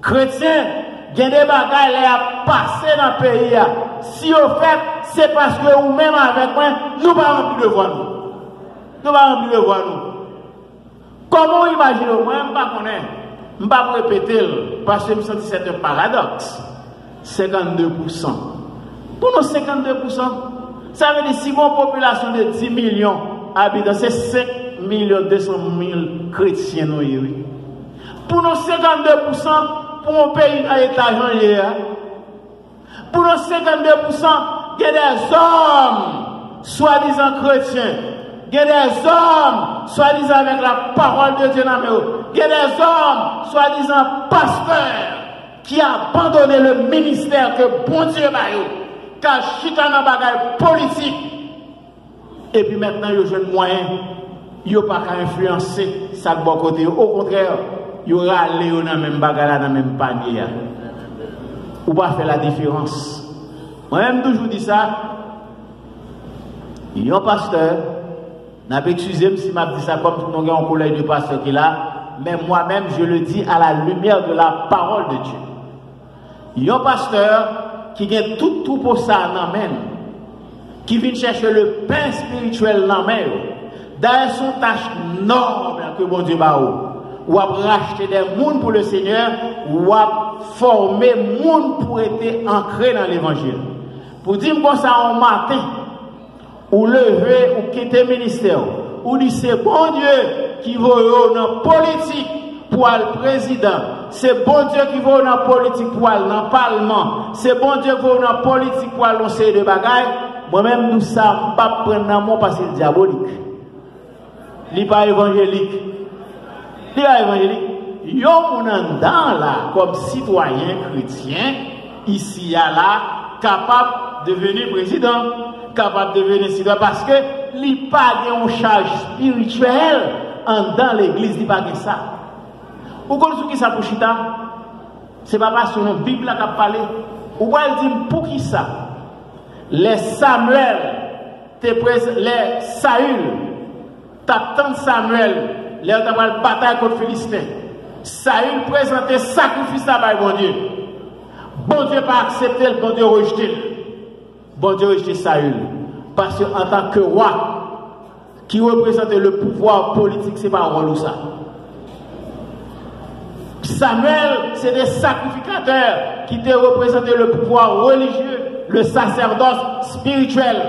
Chrétiens, il y a des bagailles à passer dans le pays. Si au fait, c'est parce que vous-même avec moi, nous ne pouvons pas remplir le voie. Nous ne pouvons pas remplir le voie. Comment imaginez-vous? Moi, je ne sais pas connaître. Je ne vais pas répéter parce que je me sens que c'est un paradoxe. 52%. Pour nous, 52%, ça veut dire si mon population de 10 millions habitants, c'est 5 200 000 chrétiens. Pour nous, 52%, pour un pays dans l'état, pour nous 52%, il y a des hommes, soi-disant chrétiens, il y a des hommes, soi-disant avec la parole de Dieu dans eux, il y a des hommes, soi-disant pasteurs, qui ont abandonné le ministère que bon Dieu m'a eu, qui ont chita dans bagaille politique, et puis maintenant, ils ont un moyen, ils n'ont pas qu'à influencer ça de bon côté. Au contraire, ils ont râlé dans le même bagarre, dans le même panier. Ou pas faire la différence. Moi-même, toujours dit ça. Il y a un pasteur, n'a pas excusé si m'a dit ça comme nous avons un collègue de pasteur qui est là, mais moi-même, je le dis à la lumière de la parole de Dieu. Il y a un pasteur qui a tout pour ça dans la main, qui vient chercher le pain spirituel dans la main. D'ailleurs, son tâche noble que bon Dieu va. ou à racheter des mondes pour le Seigneur, ou à former monde pour être ancré dans l'évangile. Pour dire comme ça en matin, ou lever, ou quitter le ministère, ou dire c'est bon Dieu qui va dans la politique pour le président, c'est bon Dieu qui va dans la politique pour aller dans le parlement, c'est bon Dieu qui va dans la politique pour aller lancer de bagailles. Moi-même, nous ne sommes pas prendre mon parce qu'il est diabolique. Il n'est pas évangélique. Il n'est pas évangélique. Il y a un là, comme citoyen chrétien, ici et là, capable de devenir président, capable de devenir citoyen, parce que il n'y a pas de charge spirituelle dans l'église, il n'y a pas de ça. Vous connaissez qui ça pour Chita? C'est pas parce que la Bible a parlé. Vous voyez, il dit pour qui ça? Les Samuel, les Saül, t'attends Samuel, les bataille contre Philistin. Saül présentait sacrifice à bon Dieu. Bon Dieu pas accepté, le bon Dieu rejeté. Bon Dieu rejeté Saül. Parce qu'en tant que roi, qui représentait le pouvoir politique, c'est pas un rôle ou ça. Samuel, c'est des sacrificateurs qui te représentaient le pouvoir religieux, le sacerdoce spirituel.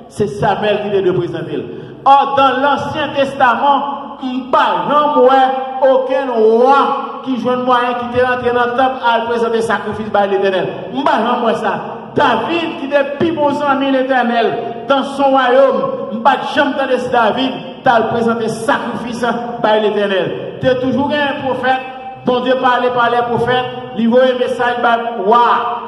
C'est Samuel qui te représentait. Or, dans l'Ancien Testament, il n'y a aucun roi qui joue un moyen qui te rentre dans le temple à présenter sacrifice par l'Éternel. Il n'y a ça. David qui était plus bon ami l'Éternel dans son royaume, il n'y a jamais de David qui a présenté sacrifice par l'Éternel. Tu es toujours un prophète. Bon Dieu parlait par les prophètes, il voit un message,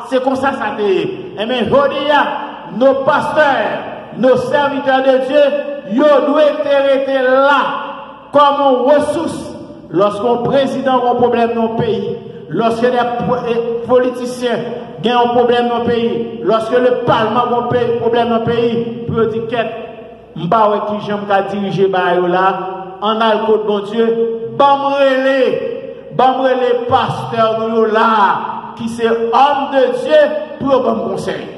c'est comme ça ça t'est. Et bien, je dis, nos pasteurs, nos serviteurs de Dieu, ils doivent être là comme ressource. Lorsqu'un président a un problème dans le pays, lorsque les politiciens ont un problème dans le pays, lorsque le Parlement a un problème dans le pays, pour dire que je ne sais pas qui j'aime diriger là, en alcool, bon Dieu, les pasteurs nous là, qui sont hommes de Dieu pour un conseil.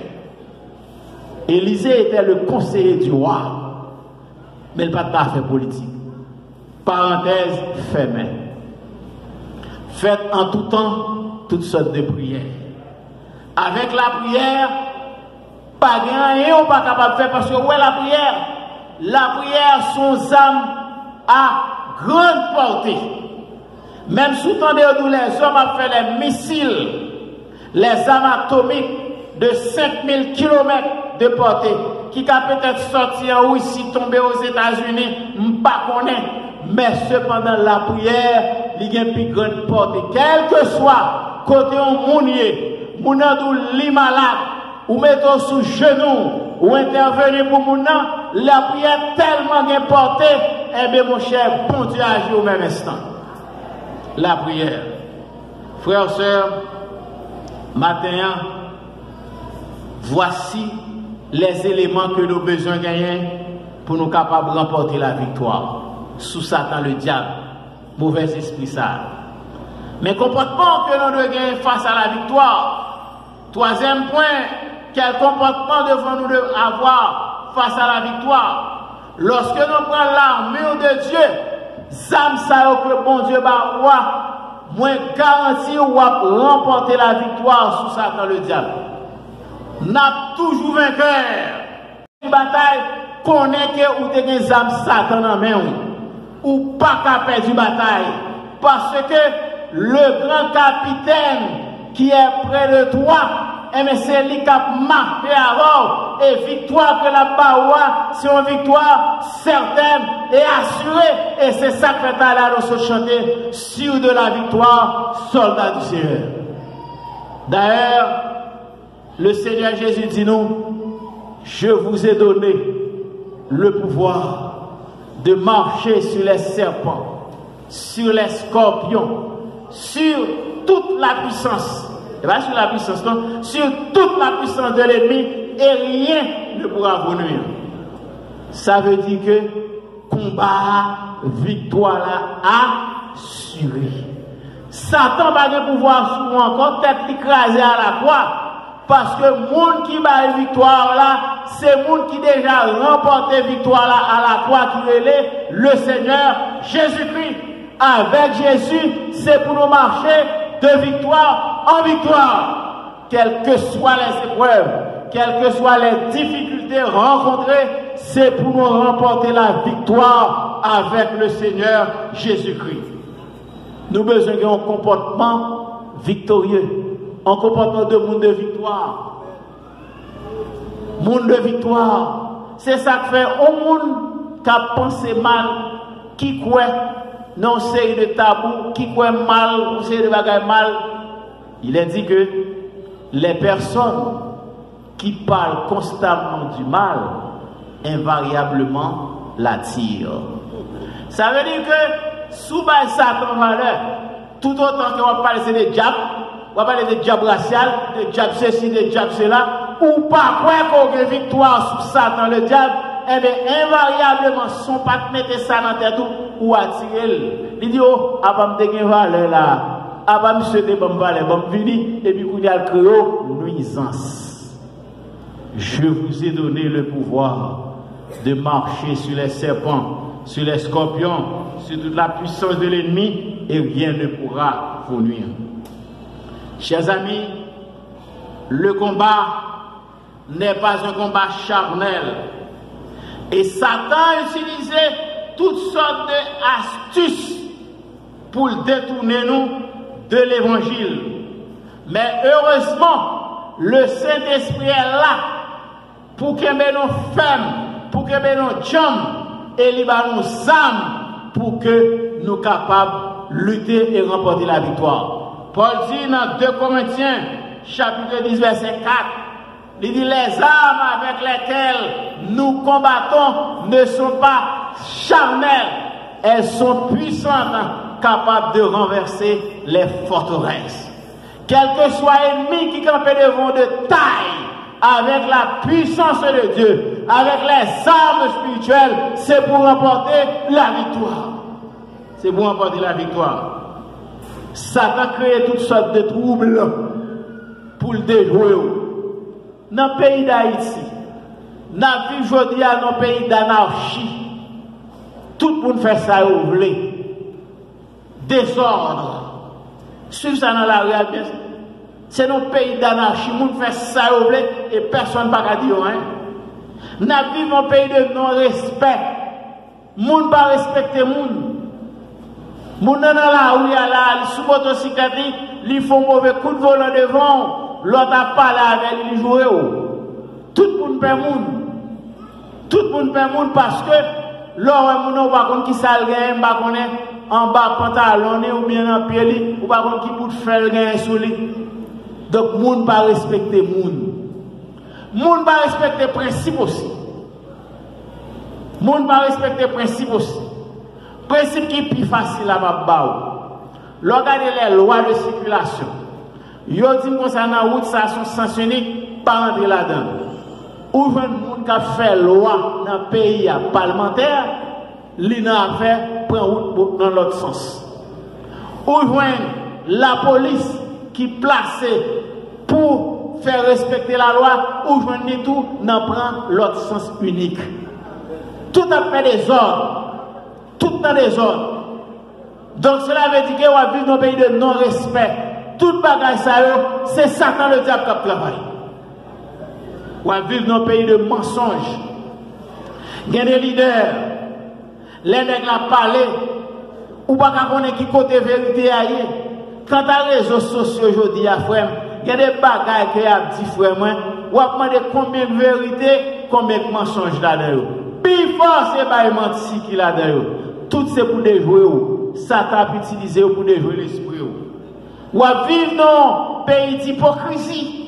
Élisée était le conseiller du roi, mais il n'a pas fait politique. Parenthèse fermée. Faites en tout temps toutes sortes de prières. Avec la prière, pas rien, on n'est pas capable de faire parce que ouais, la prière, son âme à grande portée. Même sous temps de les hommes ont fait les missiles, les armes atomiques de 5000 km de portée, qui a peut-être sorti en Russie, tombé aux États-Unis, pas connaît. Mais cependant, la prière, il y a une plus grande portée. Quel que soit côté où mounier, mounadou li malade, ou mettons sous genou, ou intervenir pour mounant, la prière tellement bien portée, eh bien mon cher, bon Dieu agit au même instant. La prière. Frères et sœurs, matin, voici les éléments que nous avons besoin de gagner pour nous capables de remporter la victoire. Sous Satan, le diable, mauvais esprit ça. Mais comportement que nous devons gagner face à la victoire. Troisième point, quel comportement devons-nous avoir face à la victoire? Lorsque nous prenons l'armure de Dieu, Zam ça que bon Dieu va moins garanti ou remporter la victoire sous Satan le diable. N'a toujours vainqueur. Une bataille connaît que ou te zam Satan en main ou pas qu'à perdre une bataille parce que le grand capitaine qui est près de toi, c'est lui qui a marqué avant et victoire que la baoua, c'est une victoire certaine et assurée. Et c'est ça que là nous sommes chanter sur de la victoire, soldat du Seigneur. D'ailleurs, le Seigneur Jésus dit nous, je vous ai donné le pouvoir de marcher sur les serpents, sur les scorpions, sur toute la puissance. Et pas sur la puissance, non, sur toute la puissance de l'ennemi, et rien ne pourra vous nuire. Ça veut dire que combat, victoire là, assurée. Satan va de pouvoir souvent encore tête écrasée à la croix, parce que le monde qui bat une victoire là, c'est le monde qui déjà remporté victoire là à la croix qui est le Seigneur Jésus-Christ. avec Jésus, c'est pour nous marcher de victoire en victoire. Quelles que soient les épreuves, quelles que soient les difficultés rencontrées, c'est pour nous remporter la victoire avec le Seigneur Jésus-Christ. Nous avons besoin d'un comportement victorieux, un comportement de monde de victoire. Monde de victoire. C'est ça que fait au monde qui a pensé mal, qui croit non série de tabous, qui croit mal, ou série de bagages mal. Il est dit que les personnes qui parlent constamment du mal, invariablement l'attirent. Ça veut dire que sous Satan valeur, tout autant qu'on va parler de diable, on va parler de diable racial, de diable ceci, de diable cela, ou pas quoi qu'on ait victoire sur Satan le diable, eh bien invariablement son pas mettre ça dans tête ou attirer. Il dit oh, avant de gagner valeur là, avant monsieur de bon valeur, bon vini et puis qu'on y a le créo nuisance. Je vous ai donné le pouvoir de marcher sur les serpents, sur les scorpions, sur toute la puissance de l'ennemi, et rien ne pourra vous nuire. Chers amis, le combat n'est pas un combat charnel. Et Satan a utilisé toutes sortes d'astuces pour détourner nous de l'évangile. Mais heureusement, le Saint-Esprit est là pour que nous fermes, pour que nous jambes et libérons nos âmes pour que nous soyons capables de lutter et remporter la victoire. Paul dit dans 2 Corinthiens, chapitre 10, verset 4, il dit les armes avec lesquelles nous combattons ne sont pas charnelles, elles sont puissantes, capables de renverser les forteresses. Quel que soit l'ennemi qui campe devant de taille, avec la puissance de Dieu, avec les armes spirituelles, c'est pour remporter la victoire. C'est pour remporter la victoire. Satan crée toutes sortes de troubles pour le déjouer. Dans le pays d'Haïti, dans le vie aujourd'hui, dans le pays d'anarchie, tout le monde fait ça au voulez. Désordre. Suivez ça dans la réalité. C'est notre pays d'anarchie, tout le monde fait ça au voulez et personne ne va dire rien. Nous vivons un pays de non-respect. Le monde ne va pas respecter le monde. Moun nan la rue là, sous motocyclette, ils font mauvais coup de volant devant, l'autre a parlé avec lui jouer. Tout le monde perd moun. Tout le monde perd moun parce que l'autre moun pas contre qui ça gagne, pas connaît en bas pantalon ou bien en pied ou pas contre qui pour faire gagne sous lui. Donc moun pas respecter moun. Moun pas respecter principe aussi. Moun pas respecter principe aussi. Principe qui est plus facile à Babao. Regardez les lois de circulation. Yo dit concernant la route, ça sont sanctionnés par entrer là-dedans. Ou un monde qui a fait loi dans le pays parlementaire, l'INA a fait prendre route dans l'autre sens. Ou la police qui est placée pour faire respecter la loi, ou tout n'en prend l'autre sens unique. Tout a fait des ordres. Tout dans les ordres. Donc cela veut dire qu'on va vivre dans un pays de non-respect. Tout bagage ça, c'est Satan le diable qui travaille. On va vivre dans un pays de mensonges. Il y a des leaders. Les nègres la parlé. Ou pas qu'on connaît qui côté vérité ailleurs. Quand les réseaux sociaux aujourd'hui, frère, il y a des bagages qui a dit frère, ou à demander combien de vérité, combien de mensonges là-dedans. Puis fort, c'est pas menti qui là-dedans. Tout c'est pour déjouer. Satan peut utiliser pour déjouer l'esprit. Ou à vivre dans un pays d'hypocrisie.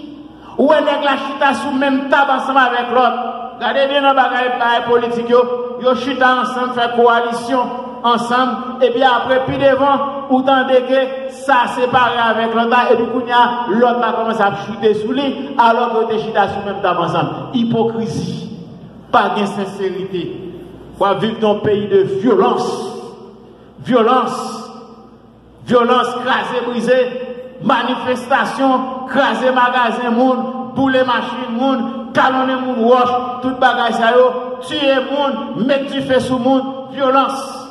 Ou à la chita sous même table ensemble avec l'autre. Regardez bien dans les politiques. Ils chita ensemble, fait coalition ensemble. Et puis après, puis devant, ou tandis que ça séparé avec l'autre. Et puis l'autre a commencé à chuter sous lui. Alors que les chita sous même table ensemble. Hypocrisie. Pas de sincérité. On va vivre dans un pays de violence. Violence. Violence, crasée, brisée. Manifestation, crasée, magasin, moun, bouler machine, moun, calonner moun, roche, tout bagage ça yo, tuer moun, mettre du feu sous moun, violence.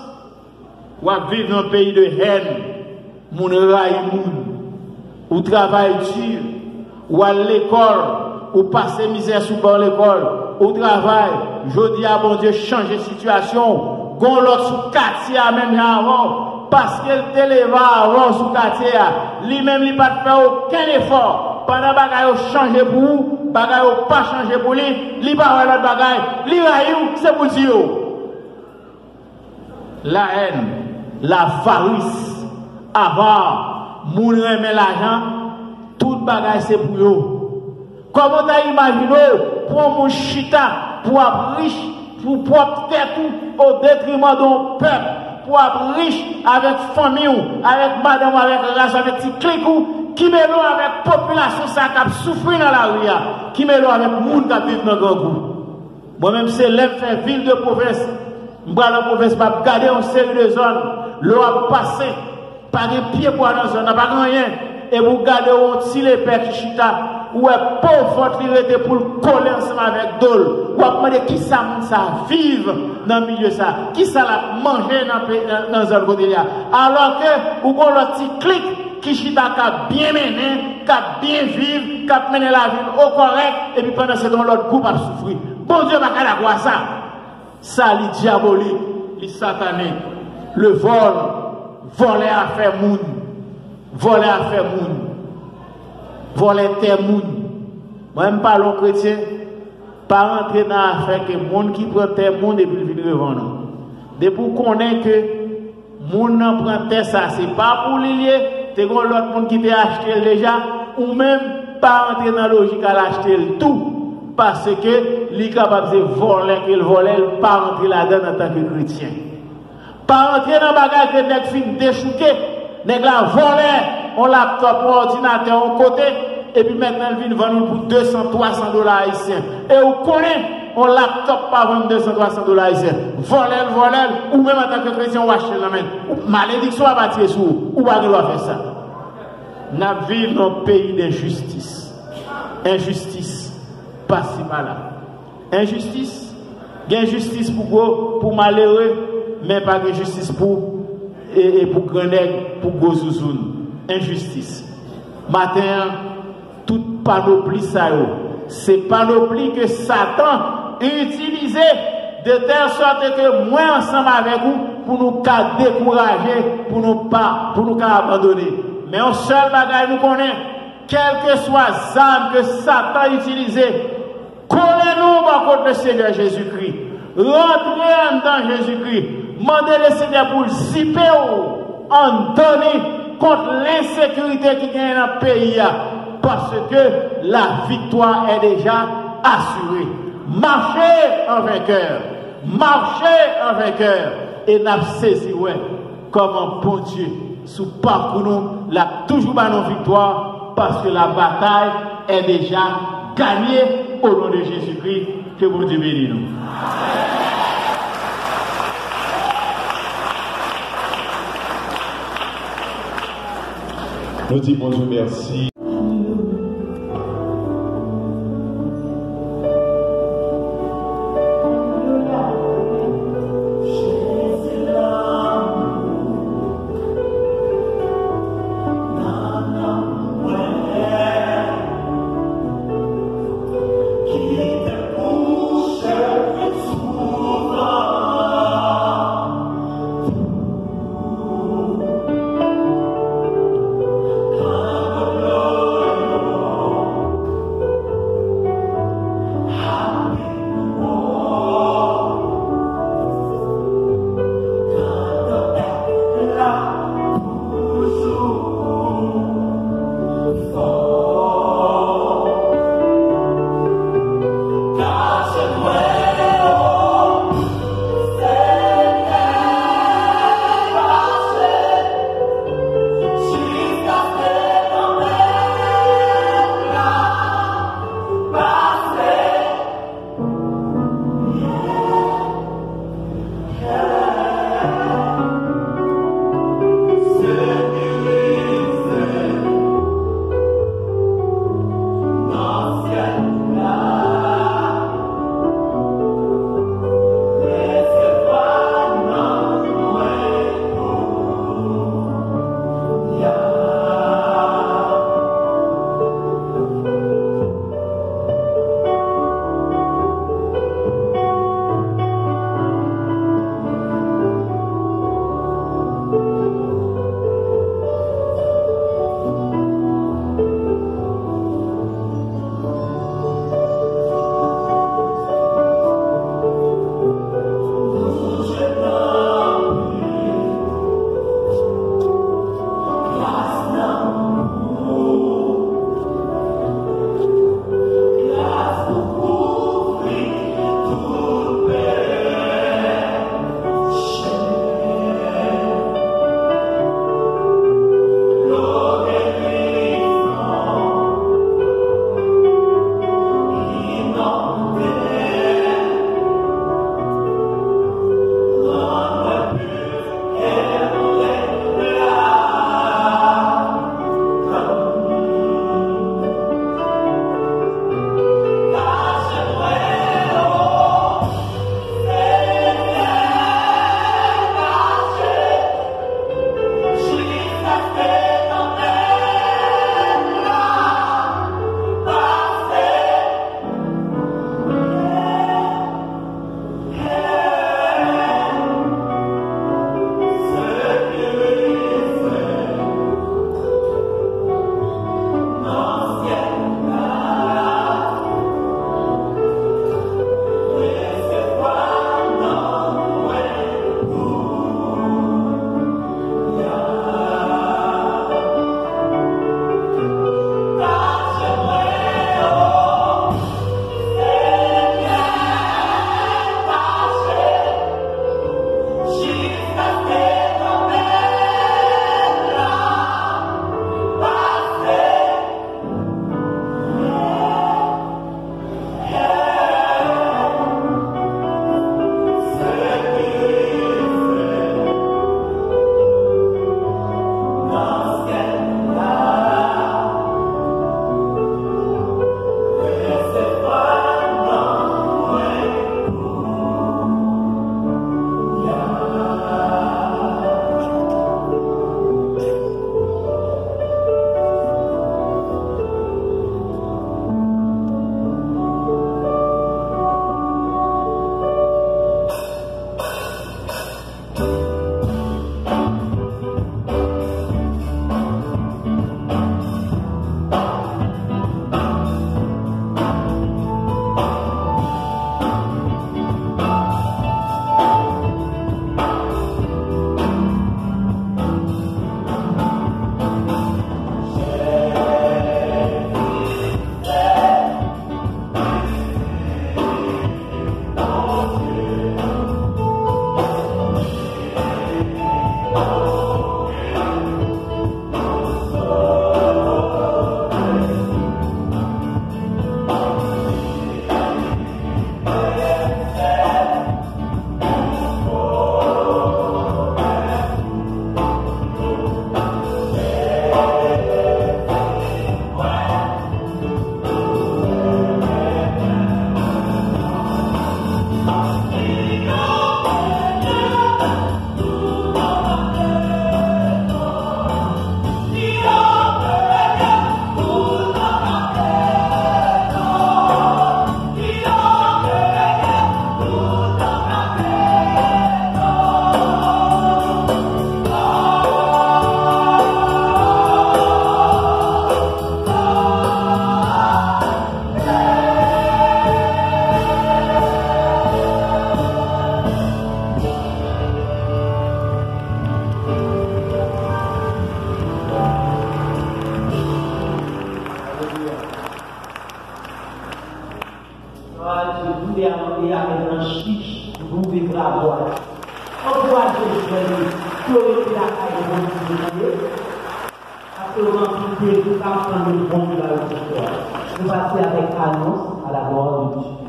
ou vivre dans un pays de haine, moun raille moun, ou travail dur, ou à l'école, ou passer misère sous bord l'école, ou travail, je dis à bon Dieu, changer situation, gon l'autre sous quartier même avant, parce qu'elle t'élève avant sous quartier, lui-même il pas faire aucun effort, pendant bagaille changer pour vous, bagaille pas changer pour lui, il pas l'autre bagaille, lui raille c'est pour dire. La haine, l'avarice, avoir, moun remet l'argent, tout bagaille c'est pour eux. Comment t'as imaginé pour mon chita, pour être riche, pour propre tête au détriment d'un peuple, pour être riche avec famille, avec madame, avec race, avec petit clicou, qui mélange avec population ça qui a souffert dans la rue, qui mélange avec monde qui vit dans le grand goût. Moi-même, c'est l'être fait ville de province. Je vais dans la province, je garder une série de zones, l'eau a passé, par des pieds pour aller dans la zone, pas rien, et vous gardez un petit épée qui chita, ou est pauvre qui pour coller ensemble avec Dol, ou à demander qui ça vive dans le milieu ça, qui ça l'a mangé dans la zone côté là. Alors que, ou avez un petit clic qui chita qui a bien mené, qui a bien vivre, qui a mené la vie au correct, et puis pendant ce temps, l'autre groupe a souffert. Bon Dieu, pas qu'à quoi ça. Ça, les diabolique, les sataniques, le vol, voler à faire moun, voler à faire moun, voler terre moun. Moi, je parle aux chrétiens, pas rentrer dans l'affaire que moun qui prend terre moun et puis il vient revendre. Depuis qu'on est que moun n'en prend terre, ça, c'est pas pour lier, c'est comme l'autre monde qui t'a acheté déjà, ou même pas rentrer dans la logique à l'acheter tout. Parce que les capables de voler, qu'il vole, pas rentrer là-dedans en tant que chrétien. Pas rentrer dans le bagage que les filles déchouqué, les gars volent, on laptop, on ordinateur, on côté, et puis maintenant ils viennent vendre pour 200, 300 dollars haïtiens. Et vous connaissez, on laptop pas vendre 200, 300 dollars haïtiens. Voler, ou même en tant que chrétien, on va acheter la main. Malédiction à bâtir sur vous, ou pas doit faire ça. Nous vivons dans un pays d'injustice. Injustice. Pas si mal. Injustice, injustice pour malheureux, mais pas de justice pour grand nègre, pour gros zouzoun. Injustice. Matin, toute panoplie ça c'est panoplie que Satan utilisé de telle sorte que moi ensemble avec vous pour nous décourager, pour nous abandonner. Mais un seul bagage nous connaît, quel que soit l'âme que Satan utilisé, collez-nous par contre le Seigneur Jésus-Christ. Rentrez dans Jésus-Christ. Mandez le Seigneur pour zipper en donner contre l'insécurité qui gagne dans le pays. Parce que la victoire est déjà assurée. Marchez en vainqueur. Marchez en vainqueur. Et n'a saisi comme un bon Dieu. Sous parcours nous, l'a toujours pas nos victoires. Parce que la bataille est déjà gagnée au nom de Jésus-Christ. Que vous Dieu bénisse nous. Nous disons bonjour, merci. Lord. Je voulais amener avec un chiche, vous vivre à boire. Encouragez les jeunes, glorifiez la caille de Dieu. Après, on a quitté tout à fait le bon de la histoire. Nous passons avec annonce à la gloire de Dieu.